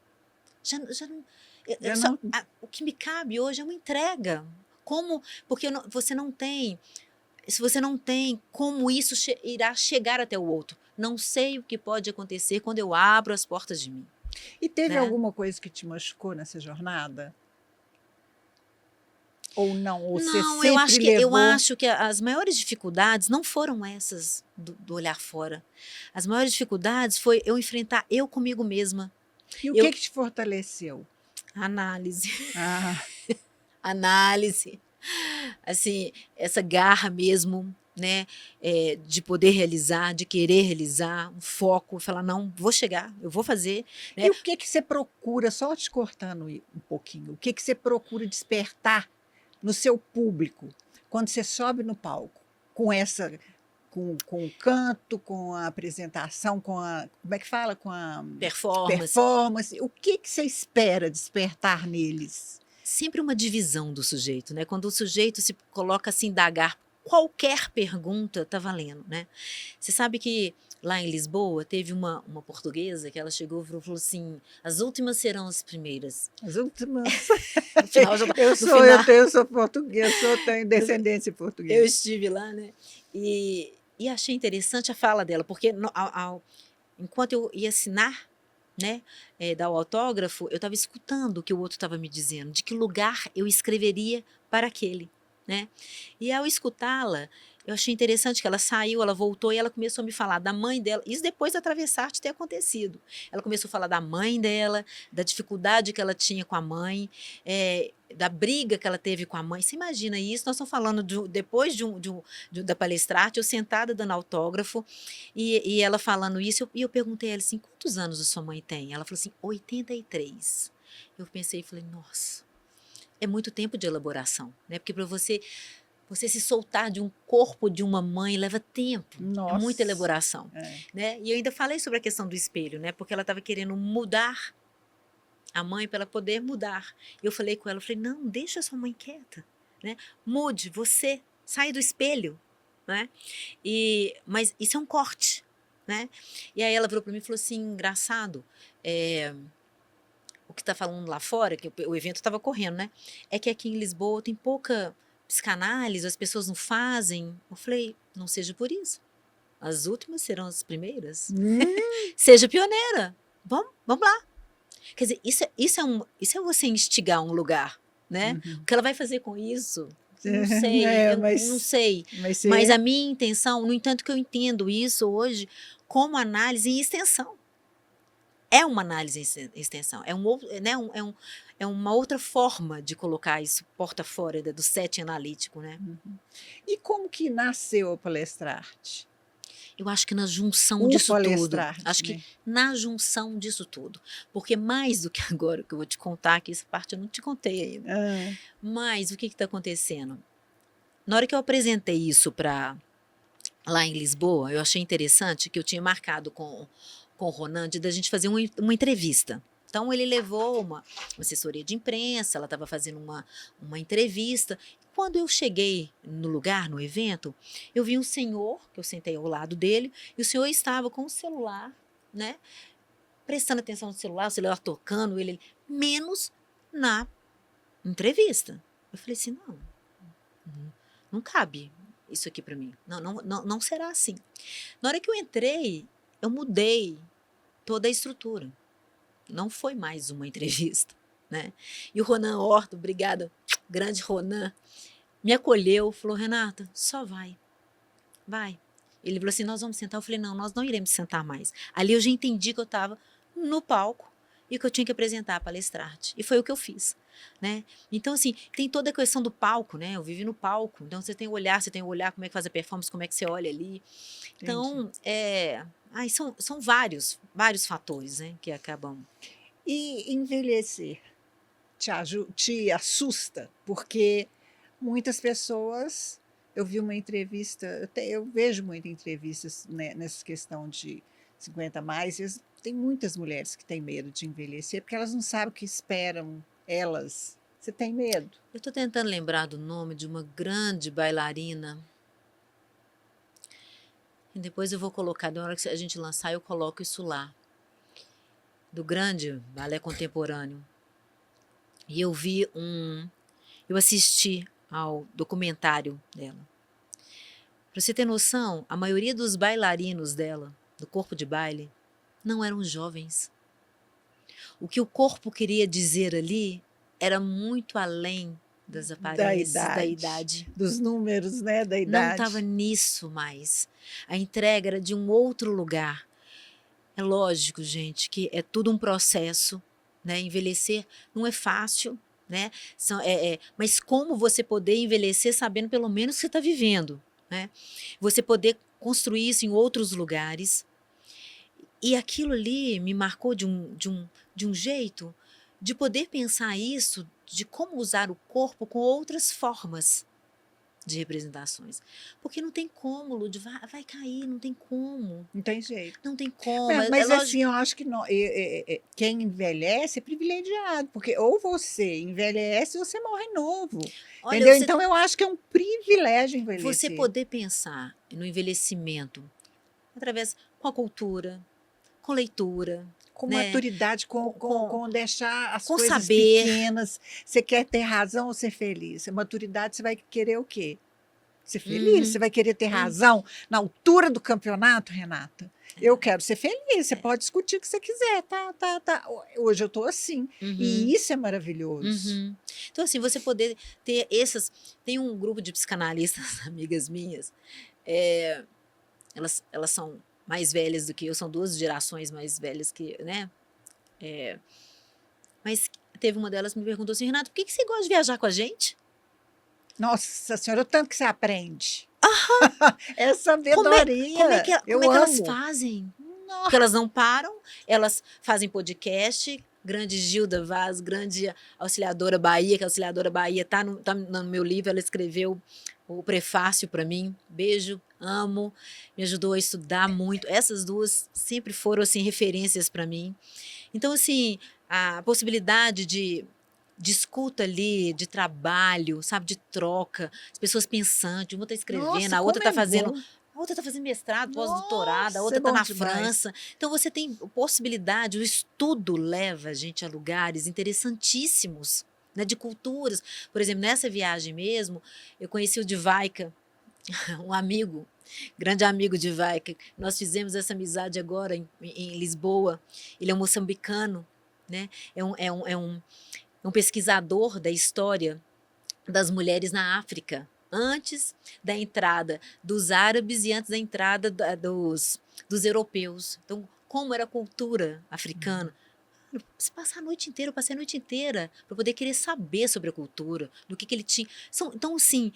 O que me cabe hoje é uma entrega. Como? Porque você não tem... Se você não tem como isso irá chegar até o outro. Não sei o que pode acontecer quando eu abro as portas de mim. E teve alguma coisa que te machucou nessa jornada? Ou não? Ou não, você eu acho que as maiores dificuldades não foram essas do olhar fora. As maiores dificuldades foi eu enfrentar eu comigo mesma. E o que te fortaleceu? Análise, Ah, análise. Assim, essa garra mesmo, né, de poder realizar, de querer realizar, um foco, falar: "Não, vou chegar, eu vou fazer", e né. o que que você procura, só te cortando um pouquinho, o que que você procura despertar no seu público, quando você sobe no palco, com essa com o canto, com a apresentação, com a como é que fala? Com a Performance. performance, o que que você espera despertar neles? Sempre uma divisão do sujeito, né, quando o sujeito se coloca a se indagar, qualquer pergunta tá valendo, né. Você sabe que lá em Lisboa teve uma portuguesa que ela chegou e falou assim: "As últimas serão as primeiras". As últimas No final já eu no sou final eu sou portuguesa, tenho descendência eu portuguesa. estive lá, né, e achei interessante a fala dela, porque no ao enquanto eu ia assinar, né, dar o autógrafo, eu estava escutando o que o outro estava me dizendo, de que lugar eu escreveria para aquele, né. E ao escutá-la, eu achei interessante que ela saiu, ela voltou e ela começou a me falar da mãe dela, isso depois da Atravessarte ter acontecido. Ela começou a falar da mãe dela, da dificuldade que ela tinha com a mãe, da briga que ela teve com a mãe. Você imagina isso, nós estamos falando depois da Palestrarte, eu sentada dando autógrafo, e ela falando isso, eu perguntei a ela assim: "Quantos anos a sua mãe tem?" Ela falou assim: 83. Eu pensei e falei: "Nossa, é muito tempo de elaboração", né, porque para você se soltar de um corpo de uma mãe leva tempo, é muita Nossa, elaboração, é. né. E eu ainda falei sobre a questão do espelho, né, porque ela estava querendo mudar a mãe para ela poder mudar. Eu falei com ela, eu falei: "Não, deixa a sua mãe quieta, né, mude você, sai do espelho", né. Mas isso é um corte, né. E aí ela virou para mim e falou assim: "Engraçado, eh, o que está falando lá fora", que o evento estava correndo, né, "é que aqui em Lisboa tem pouca psicanálise, as pessoas não fazem". Eu falei: "Não seja por isso, as últimas serão as primeiras. Hum. Seja pioneira, vamos lá". Quer dizer, isso é você instigar um lugar, né. O Uhum. que ela vai fazer com isso, não sei, É, eu não sei. mas Mas você a minha intenção, no entanto que eu entendo isso hoje como análise e extensão. É uma análise e extensão, é um outro, né, é uma outra forma de colocar isso porta fora do setting analítico, né. uhum. E como que nasceu a Palestrarte? Eu acho que na junção O disso tudo, Palestrarte, acho que né? na junção disso tudo, porque mais do que agora que eu vou te contar, que essa parte eu não te contei ainda, Hã. mas o que está acontecendo? Na hora que eu apresentei isso para lá em Lisboa, eu achei interessante que eu tinha marcado com o Ronan da gente fazer uma entrevista. Então ele levou uma assessoria de imprensa, ela estava fazendo uma entrevista. Quando eu cheguei no lugar, no evento, eu vi um senhor, que eu sentei ao lado dele, e o senhor estava com o celular, né, prestando atenção no celular, o celular tocando, ele menos na entrevista. Eu falei assim: "Não, não não cabe isso aqui para mim. Não será assim". Na hora que eu entrei, eu mudei toda a estrutura. Não foi mais uma entrevista, né. E o Ronan Horta, obrigada, grande Ronan, me acolheu, falou: "Renata, só vai, vai". Ele falou assim: "Nós vamos sentar", eu falei: "Não, nós não iremos sentar mais". Ali eu já entendi que eu estava no palco e que eu tinha que apresentar a palestrante, e foi o que eu fiz, né. Então assim, tem toda a questão do palco, né, eu vivi no palco, então você tem o olhar, como é que faz a performance, como é que você olha ali. Entendi. Então, são vários fatores, né, que acabam. E envelhecer te assusta? Porque muitas pessoas eu vi uma entrevista, eu vejo muitas entrevistas, né, nessa questão de 50 a mais, tem muitas mulheres que têm medo de envelhecer, porque elas não sabem o que esperam elas. Você tem medo? Eu estou tentando lembrar do nome de uma grande bailarina, e depois eu vou colocar, na hora que a gente lançar eu coloco isso lá, do grande balé contemporâneo. E eu assisti ao documentário dela. Pra você ter noção, a maioria dos bailarinos dela, do corpo de baile, não eram jovens. O que o corpo queria dizer ali era muito além das Da aparências, da idade, idade. dos números, né, da Não estava idade. nisso mais. A entrega era de um outro lugar. É lógico, gente, que é tudo um processo, né? Envelhecer não é fácil, né? Mas como você poder envelhecer sabendo pelo menos que você está vivendo, né? Você poder construir isso em outros lugares. E aquilo ali me marcou de um jeito de poder pensar isso, de como usar o corpo com outras formas de representações. Porque não tem como, Lud, vai cair, não tem como. Não tem jeito. Não tem como. Mas, É mas assim, lógico. eu acho que quem envelhece é privilegiado, porque ou você envelhece ou você morre novo, Olha, entendeu? Então eu acho que é um privilégio você envelhecer. poder pensar no envelhecimento através com a cultura, com leitura, Com né? maturidade, Com, com, com deixar as com coisas saber. pequenas. Você quer ter razão ou ser feliz? A maturidade, você vai querer o quê? Ser feliz? Você Uhum, vai querer ter é, razão na altura do campeonato, Renata? Eu quero ser feliz. Você pode discutir o que você quiser, tá, tá, tá. Hoje eu estou assim. uhum, E isso é maravilhoso. uhum. Então, assim, você poder ter essas. Tem um grupo de psicanalistas, amigas minhas, é, elas são mais velhas do que eu, são 2 gerações mais velhas que, né? Mas teve uma delas que me perguntou assim, Renato, por que você gosta de viajar com a gente? Nossa Senhora, o tanto que você aprende. É Como é, sabedoria. como Eu é que elas amo. fazem? Porque Nossa. elas não param, elas fazem podcast. Grande Gilda Vaz, grande Auxiliadora Bahia, que a Auxiliadora Bahia tá no meu livro, ela escreveu o prefácio para mim. Beijo, amo, me ajudou a estudar muito. Essas duas sempre foram assim referências para mim. Então, assim, a possibilidade de escuta ali, de trabalho, sabe, de troca, as pessoas pensantes, uma está escrevendo, Nossa, como é bom. a outra está fazendo mestrado, pós-doutorado, a Nossa, outra é está bom na demais. França. Então você tem possibilidade, o estudo leva a gente a lugares interessantíssimos, né, de culturas. Por exemplo, nessa viagem mesmo, eu conheci o Divaica, um amigo, grande amigo de Divaica. Nós fizemos essa amizade agora em Lisboa. Ele é um moçambicano, né? É um pesquisador da história das mulheres na África, antes da entrada dos árabes e antes da entrada dos europeus. Então, como era a cultura africana? Se passar a noite inteira, eu passei a noite inteira para poder querer saber sobre a cultura, do que ele tinha. Então, assim,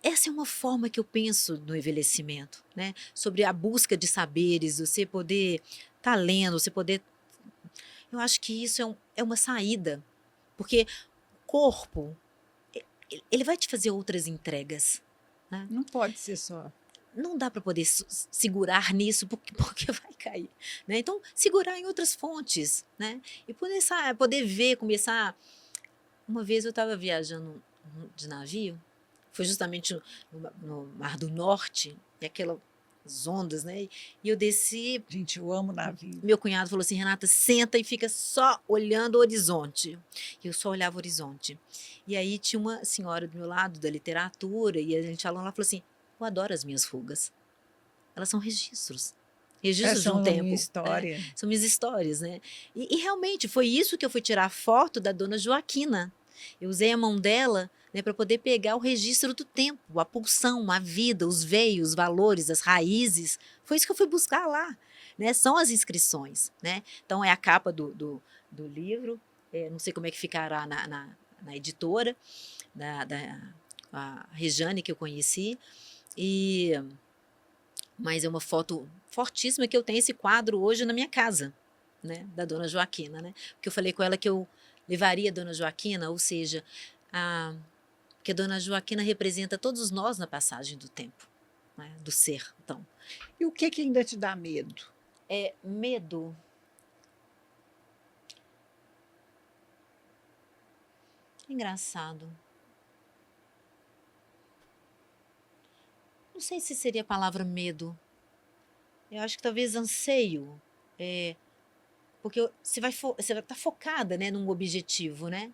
essa é uma forma que eu penso no envelhecimento, né? Sobre a busca de saberes, você poder estar lendo, você poder. Eu acho que isso é uma saída, porque o corpo ele vai te fazer outras entregas, né? Não pode ser só. Não dá para poder segurar nisso porque vai cair, né? Então segurar em outras fontes, né? E poder ver, começar. Uma vez eu estava viajando de navio, foi justamente no Mar do Norte, e aquelas ondas, né? E eu desci. Gente, eu amo navio. Meu cunhado falou assim: Renata, senta e fica só olhando o horizonte. E eu só olhava o horizonte. E aí tinha uma senhora do meu lado, da literatura, e a gente falando, ela falou assim: eu adoro as minhas rugas. Elas são registros. Registros Essa de é um a minha tempo. história. São minhas histórias, né? E realmente foi isso que eu fui tirar foto da dona Joaquina. Eu usei a mão dela, né, para poder pegar o registro do tempo, a pulsão, a vida, os veios, os valores, as raízes. Foi isso que eu fui buscar lá, né? São as inscrições, né? Então é a capa do livro. Não sei como é que ficará na editora a Rejane que eu conheci. Mas é uma foto fortíssima que eu tenho esse quadro hoje na minha casa, né, da dona Joaquina, né? Porque eu falei com ela que eu levaria a dona Joaquina, ou seja, que a dona Joaquina representa todos nós na passagem do tempo, né, do ser. Então, E o que ainda te dá medo? Medo. Engraçado. Não sei se seria a palavra medo. Eu acho que talvez anseio. Porque você vai estar focada, né, num objetivo, né?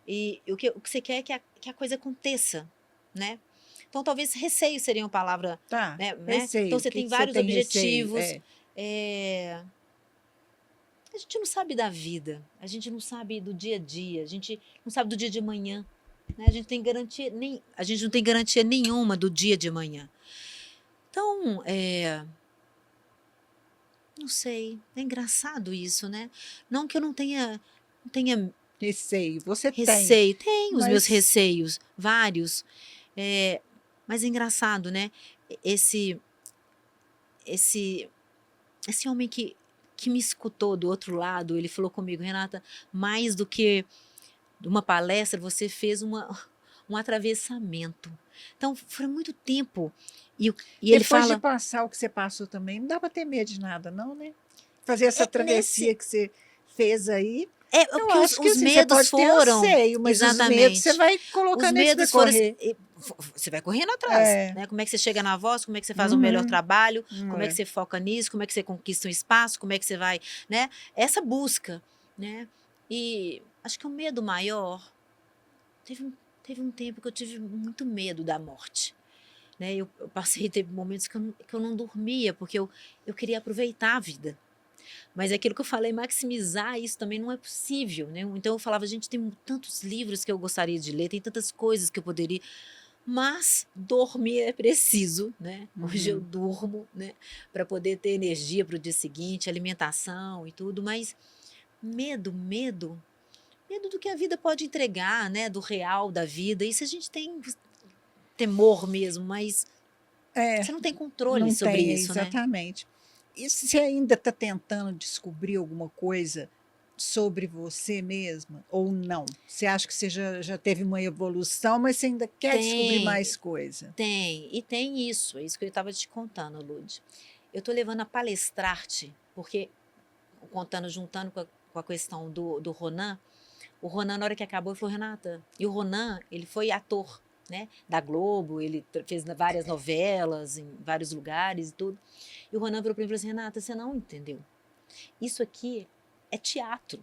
E o que você quer é que a coisa aconteça, né? Então, talvez receio seria uma palavra, Tá, né? Então, receio. O você que tem você vários tem receio? objetivos. A gente não sabe da vida, a gente não sabe do dia a dia, a gente não sabe do dia de amanhã, né? A gente não tem garantia nenhuma do dia de amanhã. Então, Não sei, é engraçado isso, né. Não que eu não tenha Receio, você tem, receio, tenho os meus mas receios, vários, eh, mas é engraçado, né, esse esse esse homem que me escutou do outro lado, ele falou comigo: "Renata, mais do que uma palestra, você fez um atravessamento". Então foi muito tempo, e ele depois de fala passar o que você passou também, não dá para ter medo de nada não, né? Fazer essa nesse travessia que você fez aí, eu porque os acho que os assim, você medos pode ter foram receio, mas os medos você exatamente. vai Os colocando eles para medos foram assim, correr. você vai correndo atrás, É. né, como é que você chega na voz, como é que você faz o melhor Uhum. trabalho, como é que É. você foca nisso, como é que você conquista um espaço, como é que você vai, né, essa busca, né. E acho que o medo maior, teve um teve um tempo que eu tive muito medo da morte, né, eu passei teve momentos que eu não dormia, porque eu queria aproveitar a vida. Mas é aquilo que eu falei, maximizar isso também não é possível, né. Então eu falava: "Gente, tem tantos livros que eu gostaria de ler, tem tantas coisas que eu poderia", mas dormir é preciso, né. Hoje eu Uhum. durmo, né, para poder ter energia para o dia seguinte, alimentação e tudo, mas medo do que a vida pode entregar, né, do real da vida, isso a gente tem temor mesmo, mas É, você não tem controle não sobre tem, isso, né. exatamente. E você ainda está tentando descobrir alguma coisa sobre você mesma ou não? Você acha que você já teve uma evolução, mas você ainda quer descobrir mais Tem. coisa? Tem, e tem isso, é isso que eu estava te contando, Lude. Eu estou levando a palestrar-te, porque contando, juntando com a questão do Ronan, o Ronan na hora que acabou ele falou: "Renata", e o Ronan, ele foi ator, né, da Globo, ele fez várias novelas em vários lugares e tudo, e o Ronan virou para mim e falou assim: "Renata, você não entendeu, isso aqui é teatro".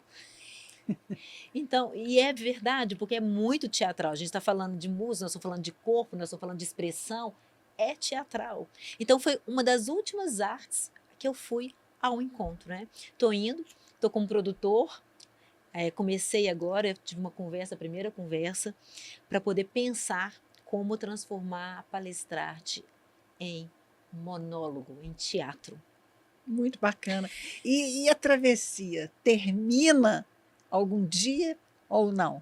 Então, e é verdade, porque é muito teatral. A gente está falando de música, nós estamos falando de corpo, nós estamos falando de expressão, é teatral. Então, foi uma das últimas artes que eu fui ao encontro, né? Tô indo, tô com um produtor, comecei agora, eu tive uma conversa, a primeira conversa, para poder pensar como transformar a palestrante em monólogo, em teatro. Muito bacana. E a travessia termina algum dia ou não?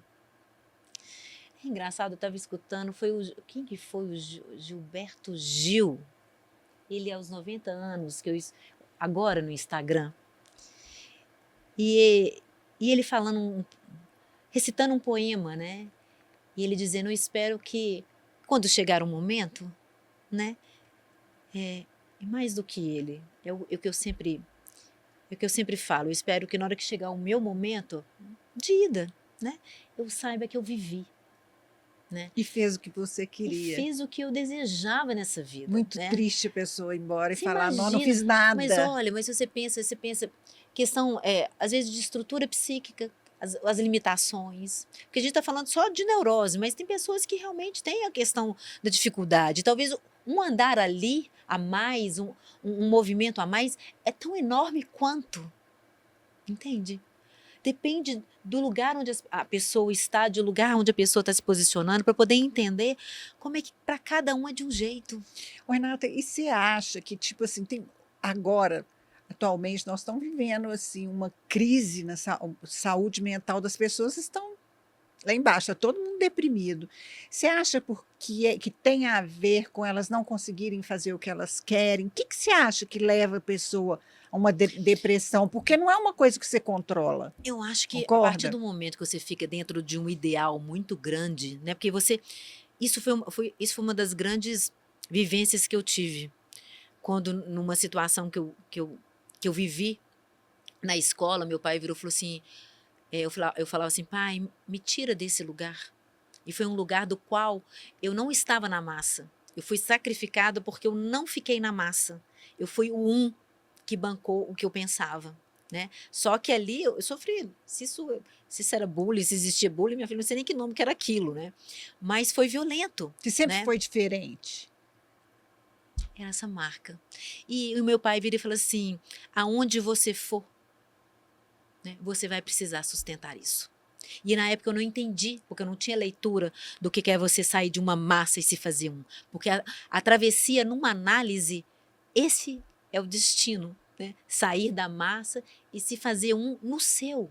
É engraçado, eu estava escutando, foi quem que foi o Gilberto Gil? Ele aos 90 anos, agora no Instagram, e e ele falando recitando um poema, né, e ele dizendo: "Eu espero que quando chegar o momento", né, e mais do que ele, é o que eu sempre falo, eu espero que na hora que chegar o meu momento de ida, né, eu saiba que eu vivi, né, E fez o que você e queria. fiz o que eu desejava nessa vida, Muito né. triste a pessoa ir embora e Você falar: "Não, não imagina, fiz mas nada". olha, mas você pensa questão, às vezes de estrutura psíquica, as limitações, porque a gente está falando só de neurose, mas tem pessoas que realmente têm a questão da dificuldade, talvez um andar ali a mais, um movimento a mais, é tão enorme quanto, entende? Depende do lugar onde a pessoa está, do lugar onde a pessoa está se posicionando, para poder entender como é que para cada um é de um jeito. Ô Renata, e você acha que, tipo assim, tem agora, atualmente, nós estamos vivendo, assim, uma crise na saúde mental das pessoas estão lá embaixo, está todo mundo deprimido. Você acha porque que tem a ver com elas não conseguirem fazer o que elas querem? O que que você acha que leva a pessoa a uma depressão? Porque não é uma coisa que você controla, Eu acho que a partir concorda? do momento que você fica dentro de um ideal muito grande, né, porque você isso foi uma das grandes vivências que eu tive, quando numa situação que eu vivi na escola, meu pai virou e falou assim, eu falava assim: "Pai, me tira desse lugar". E foi um lugar do qual eu não estava na massa, eu fui sacrificada porque eu não fiquei na massa, eu fui o que bancou o que eu pensava, né. Só que ali eu sofri, se isso era bullying, se existia bullying, minha filha, não sei nem que nome que era aquilo, né, mas foi violento, Você sempre né, foi diferente? era essa marca. E o meu pai vira e fala assim: "Aonde você for, né, você vai precisar sustentar isso". E na época eu não entendi, porque eu não tinha leitura do que é você sair de uma massa e se fazer um, porque a travessia numa análise, esse é o destino, né? Sair da massa e se fazer um no seu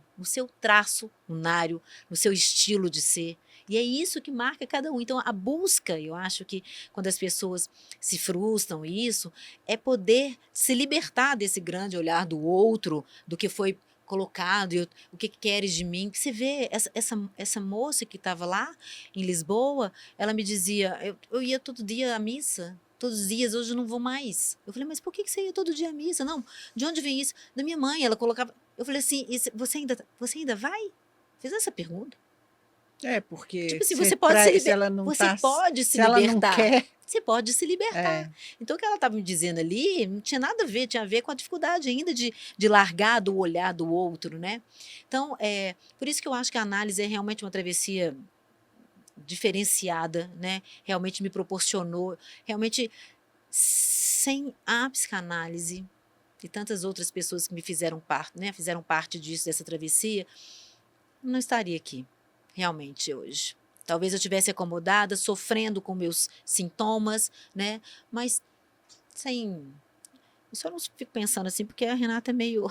traço lunário, no seu estilo de ser. E é isso que marca cada um. Então, a busca, eu acho que quando as pessoas se frustram, isso, é poder se libertar desse grande olhar do outro, do que foi colocado, o que queres de mim. Você vê, essa moça que estava lá em Lisboa, ela me dizia, eu ia todo dia à missa, todos os dias, hoje eu não vou mais. Eu falei, mas por que você ia todo dia à missa? Não, de onde vem isso? Da minha mãe, ela colocava. Eu falei assim, você ainda vai? Fiz essa pergunta. Porque Tipo assim, você pode se se ela não você tá, pode se se ela não libertar. quer, Você pode se libertar. Então, o que ela estava me dizendo ali não tinha nada a ver, tinha a ver com a dificuldade ainda de largar do olhar do outro, né? Então, por isso que eu acho que a análise é realmente uma travessia diferenciada, né? Realmente me proporcionou, realmente sem a psicanálise e tantas outras pessoas que me fizeram parte, né? Fizeram parte disso, dessa travessia, não estaria aqui, realmente, hoje. Talvez eu tivesse acomodada, sofrendo com meus sintomas, né? Mas sem. Eu só não fico pensando assim, porque a Renata é meio.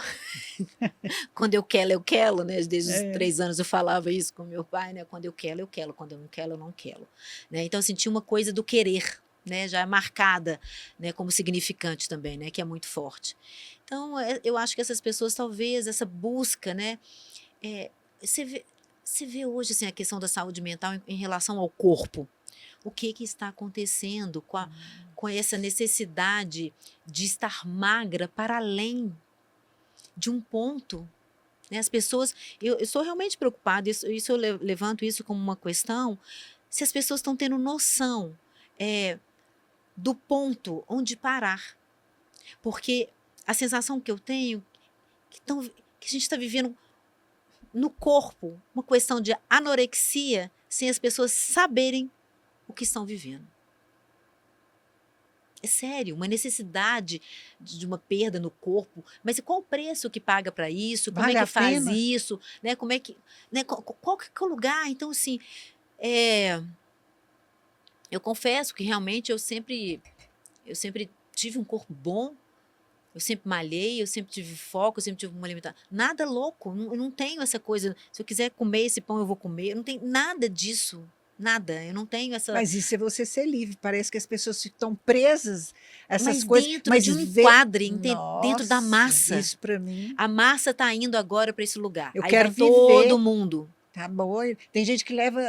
Quando eu quero, né? Desde os 3 anos eu falava isso com meu pai, né? Quando eu quero. Quando eu não quero. Né? Então, eu senti uma coisa do querer, né? Já é marcada, né? Como significante também, né? Que é muito forte. Então, eu acho que essas pessoas, talvez, essa busca, né? É, você vê, você vê hoje assim, a questão da saúde mental em relação ao corpo. O que está acontecendo com essa necessidade de estar magra para além de um ponto? Né? As pessoas, eu sou realmente preocupada, isso eu levanto isso como uma questão, se as pessoas estão tendo noção do ponto onde parar. Porque a sensação que eu tenho que a gente está vivendo no corpo uma questão de anorexia sem as pessoas saberem o que estão vivendo. É sério, uma necessidade de uma perda no corpo, mas e qual o preço que paga para isso? Como é vale que a faz pena? isso? Né? Como é que, né? Qual que é o lugar? Então, assim, eu confesso que realmente eu sempre tive um corpo bom, eu sempre malhei, eu sempre tive foco, eu sempre tive uma alimentação. Nada louco, eu não tenho essa coisa. Se eu quiser comer esse pão, eu vou comer. Não tem nada disso. Nada. Eu não tenho essa. Mas isso é você ser livre. Parece que as pessoas estão presas a essas Mas coisas, dentro mas de um enquadre, dentro da nossa, massa. isso para mim, A massa está indo agora para esse lugar. eu Aí vai quero todo viver. mundo. Tá bom. Tem gente que leva,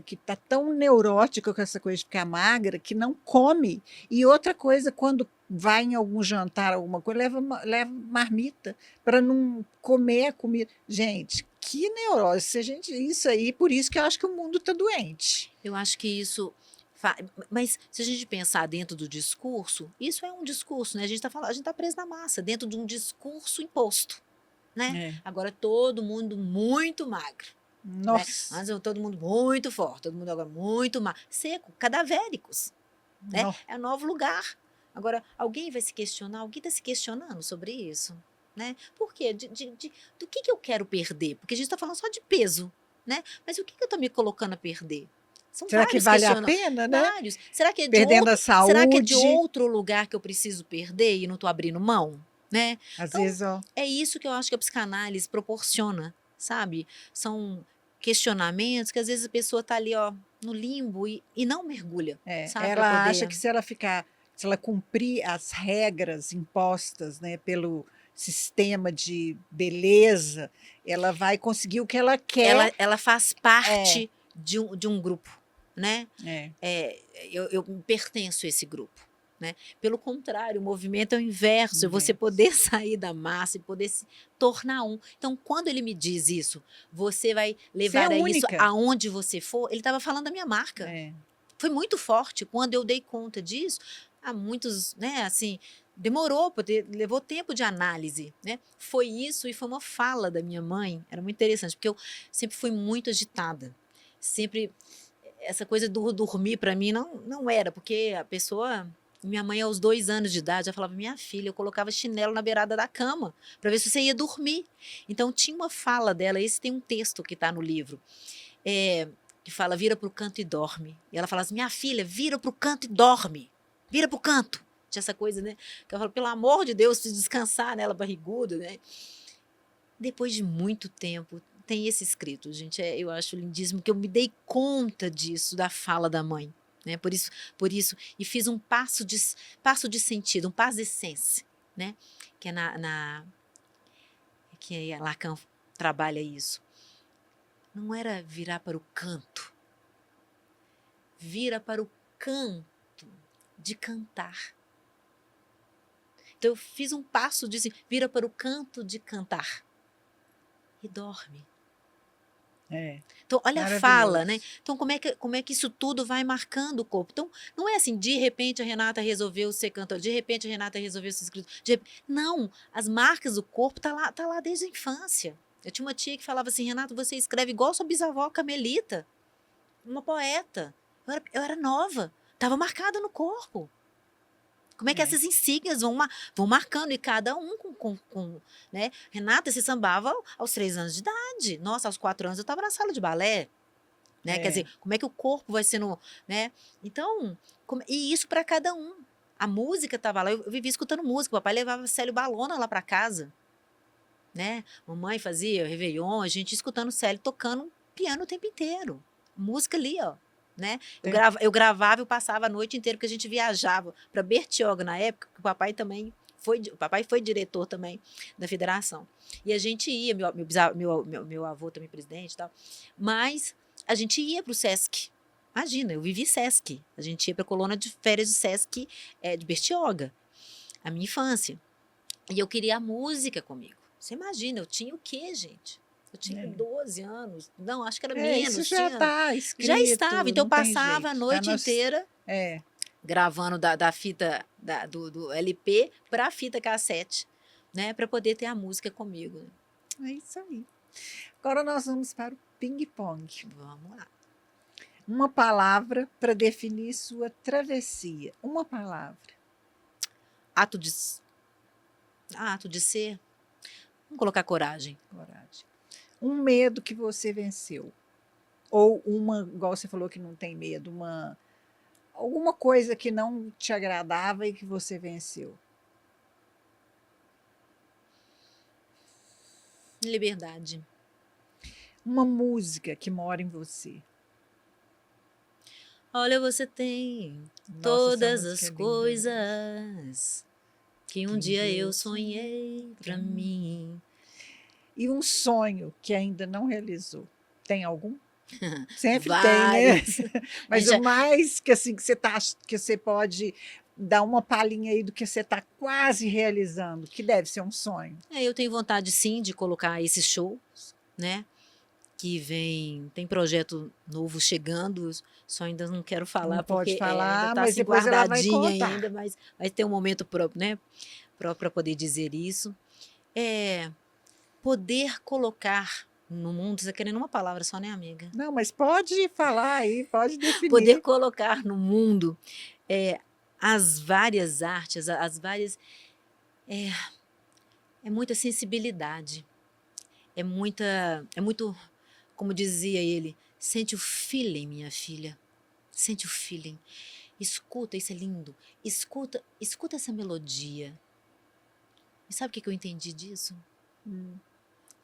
que tá tão neurótica com essa coisa de ficar magra que não come. E outra coisa, quando vai em algum jantar, alguma coisa, leva marmita para não comer a comida. Gente, que neurose. Se a gente, isso aí, por isso que eu acho que o mundo está doente. Eu acho que isso. Mas se a gente pensar dentro do discurso, isso é um discurso, né? A gente está falando, a gente está preso na massa, dentro de um discurso imposto, né? É. Agora todo mundo muito magro. Né? Nossa, Antes todo mundo muito forte, todo mundo agora muito seco, cadavéricos. Né? nó- É um novo lugar. Agora, alguém vai se questionar, alguém está se questionando sobre isso? Né? Por quê? Do que eu quero perder? Porque a gente está falando só de peso, né? Mas o que eu estou me colocando a perder? São será que vários vale a questionamentos. pena, né? Vários. Será que é de Perdendo a outro, será que é de saúde, outro lugar que eu preciso perder e não estou abrindo mão? Né? às Então, vezes, ó, é isso que eu acho que a psicanálise proporciona, sabe? São questionamentos que às vezes a pessoa está ali, ó, no limbo e não mergulha, sabe? Para ela acha poder. que se ela cumprir as regras impostas, né, pelo sistema de beleza, ela vai conseguir o que ela quer. Ela faz parte de um grupo, né? É. Eu pertenço a esse grupo. Né? Pelo contrário, o movimento é o inverso, é você poder sair da massa e poder se tornar um. Então, quando ele me diz isso, você vai levar Você é isso única. aonde você for, ele estava falando da minha marca. Foi muito forte. Quando eu dei conta disso, há muitos, né, assim, demorou, levou tempo de análise, né? Foi isso e foi uma fala da minha mãe, era muito interessante, porque eu sempre fui muito agitada. Sempre essa coisa do dormir para mim não era, porque a pessoa. Minha mãe, aos 2 anos de idade, já falava: minha filha, eu colocava chinelo na beirada da cama para ver se você ia dormir. Então, tinha uma fala dela, esse tem um texto que está no livro, que fala: vira para o canto e dorme. E ela fala assim: minha filha, vira para o canto e dorme. Vira para o canto. tinha essa coisa, né? Que eu falo, pelo amor de Deus, preciso descansar nela, barriguda, né? Depois de muito tempo, tem esse escrito, gente, eu acho lindíssimo, que eu me dei conta disso, da fala da mãe, né? Por isso, e fiz um passo de sentido, um passo de essência, né? Que é que Lacan trabalha isso. Não era virar para o canto, vira para o canto de cantar. Então eu fiz um passo de vira para o canto de cantar e dorme. É, Então, olha a fala, né? maravilhoso. Então, como é que isso tudo vai marcando o corpo? Então, não é assim, de repente a Renata resolveu ser cantora, de repente a Renata resolveu ser escritora. Não, as marcas do corpo tá lá desde a infância. Eu tinha uma tia que falava assim, Renata, você escreve igual sua bisavó Camelita, uma poeta. Eu era nova, estava marcada no corpo. Como é que É, essas insígnias vão marcando, e cada um né? Renata se sambava aos 3 anos de idade. Nossa, aos 4 anos eu estava na sala de balé, né? Quer é, dizer, como é que o corpo vai sendo, né? Então, e isso para cada um. A música estava lá, eu vivia escutando música. O papai levava Célio Balona lá para casa, né? Mamãe fazia Réveillon, a gente escutando Célio tocando piano o tempo inteiro. Música ali, ó. Né? tem- Eu gravava, eu passava a noite inteira, porque a gente viajava para Bertioga na época, que o papai foi diretor também da federação. E a gente ia, meu avô também presidente e tal, mas a gente ia para o Sesc. Imagina, eu vivi Sesc. A gente ia para a colônia de férias do Sesc de Bertioga, a minha infância. E eu queria a música comigo. Você imagina, eu tinha o quê, gente? Eu tinha é. 12 anos. Não, acho que era Isso menos. já está Já estava. escrito, Então eu não tem passava a jeito. Tá noite nos, inteira é, gravando da fita do LP para a fita cassete, né? Para poder ter a música comigo. é isso aí. Agora nós vamos para o ping-pong. Vamos lá. Uma palavra para definir sua travessia. Uma palavra. Ato de, ato de ser. Vamos colocar coragem. Coragem. Um medo que você venceu. Ou igual você falou que não tem medo, alguma coisa que não te agradava e que você venceu. Liberdade. Uma música que mora em você. Olha, você tem Nossa, essa todas música as é linda mesmo. coisas que Que um um dia dia eu eu sonhei sonhei para pra mim. mim. E um sonho que ainda não realizou. Tem algum? Sempre tem, né? Vários. A Mas gente o já, mais que assim que você pode dar uma palhinha aí do que você está quase realizando, que deve ser um sonho. eu tenho vontade sim de colocar esses shows, né? Que tem projeto novo chegando, só ainda não quero Não falar pode porque ainda falar, está mas assim depois ela vai guardadinha contar. ainda, mas vai ter um momento próprio, né? Para poder dizer isso. É poder colocar no mundo, você está querendo uma palavra só, né, amiga? Não, mas pode falar aí, pode Poder definir. colocar no mundo as várias artes, as várias. É muita sensibilidade, é muito, como dizia ele, sente o feeling, minha filha, sente o feeling. Escuta, isso é lindo. Escuta essa melodia. E sabe o que eu entendi disso? Hum,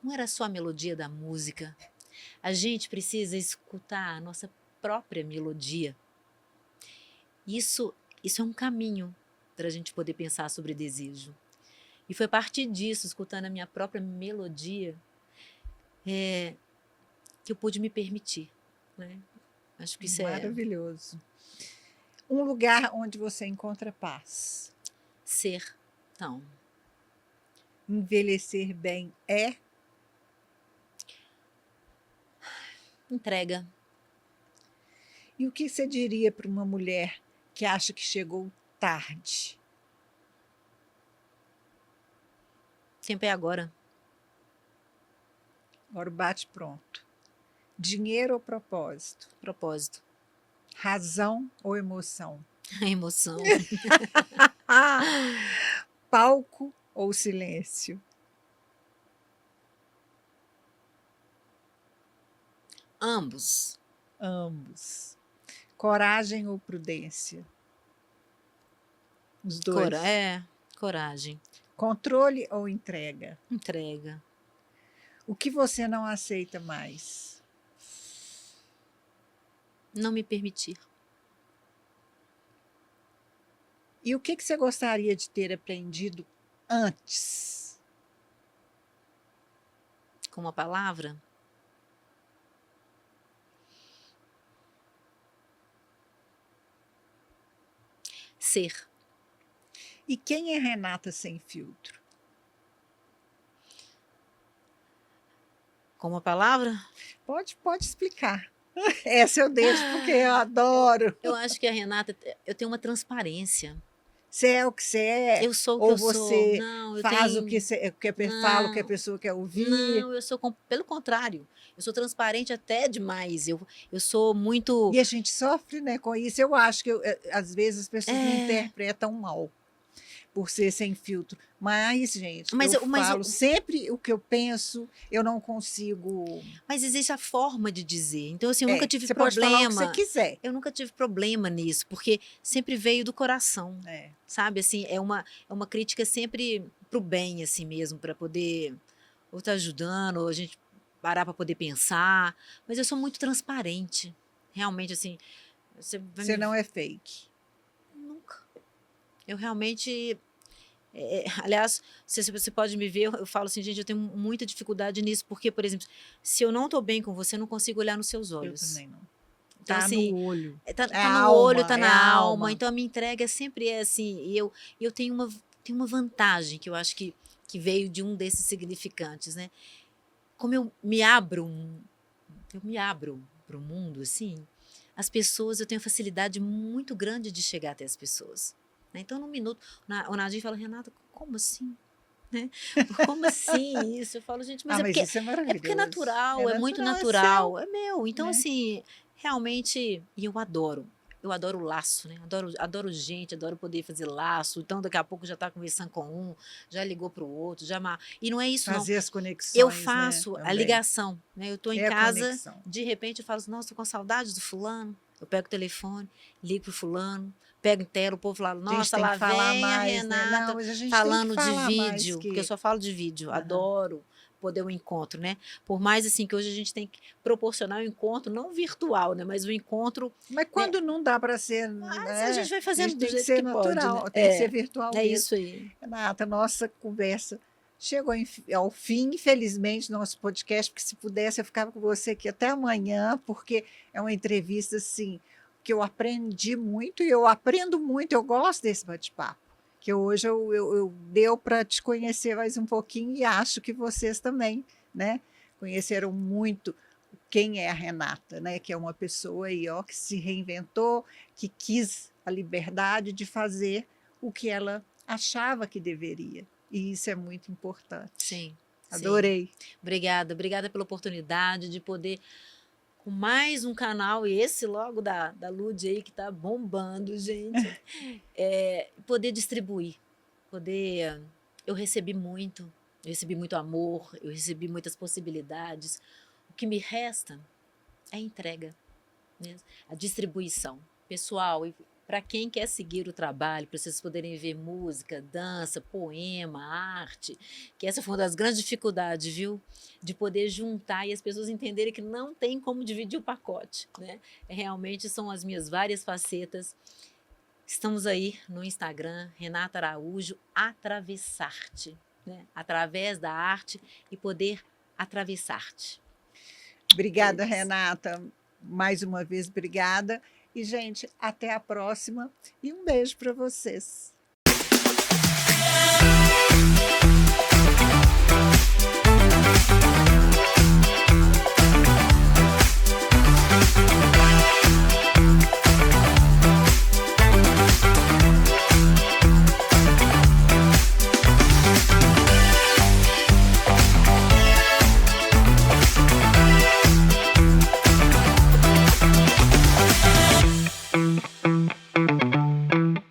Não era só a melodia da música. A gente precisa escutar a nossa própria melodia. Isso é um caminho para a gente poder pensar sobre desejo. E foi a partir disso, escutando a minha própria melodia, que eu pude me permitir, né? Acho que isso é maravilhoso. Um lugar onde você encontra paz. ser. Então, Envelhecer bem é. entrega. E o que você diria para uma mulher que acha que chegou tarde? Tempo é agora. Agora o bate pronto. Dinheiro ou propósito? Propósito. Razão ou emoção? A emoção. Palco ou silêncio? Ambos. Ambos. Coragem ou prudência? Os dois. Coragem, Controle ou entrega? entrega. O que você não aceita mais? Não me permitir. E o que você gostaria de ter aprendido antes? Com uma palavra, ser. E quem é Renata Sem Filtro? Com uma palavra, Pode explicar. Essa eu deixo porque eu adoro. eu acho que a Renata, eu tenho uma transparência. Você é o que você é? Eu sou o que Ou eu sou. você Não, eu faz tenho. o que fala o que a Não, pessoa quer ouvir? não, eu sou pelo contrário. Eu sou transparente até demais. Eu sou muito. E a gente sofre, né, com isso. Eu acho que às vezes as pessoas me interpretam mal por ser sem filtro. Mas, gente, Mas eu eu- mas falo eu- sempre o que eu penso, eu não consigo. Mas existe a forma de dizer. Então, assim, eu nunca tive Você pode falar o que você problema. quiser. Eu nunca tive problema nisso, porque sempre veio do coração, É. sabe? Assim, é uma crítica sempre pro bem, assim mesmo, para poder ou tá ajudando, ou a gente parar para poder pensar. Mas eu sou muito transparente. Realmente, assim, você vai Você me não é fake. nunca. Eu realmente. Aliás, você pode me ver, eu falo assim, gente, eu tenho muita dificuldade nisso, porque, por exemplo, se eu não estou bem com você, eu não consigo olhar nos seus Eu olhos. também não. Então, Tá assim, no olho. tá É a no olho, alma, tá é na a alma. alma. Então, a minha entrega sempre é assim. E eu tenho uma vantagem que eu acho que veio de um desses significantes, né? Como eu me abro para o mundo, assim, as pessoas, eu tenho facilidade muito grande de chegar até as pessoas. Né? Então, num minuto, o Nadinho fala, Renata, como assim? Né? Como assim isso? Eu falo, gente, mas Mas isso é é porque é maravilhoso. natural, é muito natural, natural, é é meu. Então, né? assim, realmente, e eu adoro. Eu adoro o laço, né? Adoro gente, adoro poder fazer laço. Então, daqui a pouco já está conversando com um, já ligou para o outro, e não é isso, não. Fazer as Eu conexões, né? faço a Também. ligação, né? Eu estou em É a casa, conexão. de repente eu falo assim, nossa, tô com saudade do fulano. Eu pego o telefone, ligo pro fulano, pego em tela, o povo fala, A gente nossa, tem lá que falar vem a mais, né? Não, Renata mas a gente tem que falando de falar mais vídeo, porque eu que. só falo de vídeo, Aham. adoro poder um encontro, né? Por mais assim que hoje a gente tem que proporcionar um encontro não virtual, né, mas um encontro, Mas né? quando não dá para ser, Mas a gente vai a fazendo gente do tem que jeito ser que pode, né? natural, tem que ser virtual É mesmo. isso aí. Renata, nossa conversa chegou ao fim, infelizmente, nosso podcast, porque se pudesse eu ficava com você aqui até amanhã, porque é uma entrevista assim que eu aprendi muito e eu aprendo muito, eu gosto desse bate-papo, que hoje eu deu para te conhecer mais um pouquinho e acho que vocês também, né, conheceram muito quem é a Renata, né, que é uma pessoa aí, ó, que se reinventou, que quis a liberdade de fazer o que ela achava que deveria. E isso é muito importante. Sim. Adorei. Obrigada pela oportunidade de poder, com mais um canal, e esse logo da Lud aí que tá bombando, gente, poder distribuir, eu recebi muito amor, eu recebi muitas possibilidades. O que me resta é a entrega, né? A distribuição. Pessoal, para quem quer seguir o trabalho, para vocês poderem ver música, dança, poema, arte, que essa foi uma das grandes dificuldades, viu? De poder juntar e as pessoas entenderem que não tem como dividir o pacote, né? Realmente são as minhas várias facetas. Estamos aí no Instagram, Renata Araújo, Atravessarte, né? Através da arte e poder atravessar-te. Obrigada, Renata. Mais uma vez, obrigada. E, gente, até a próxima e um beijo para vocês.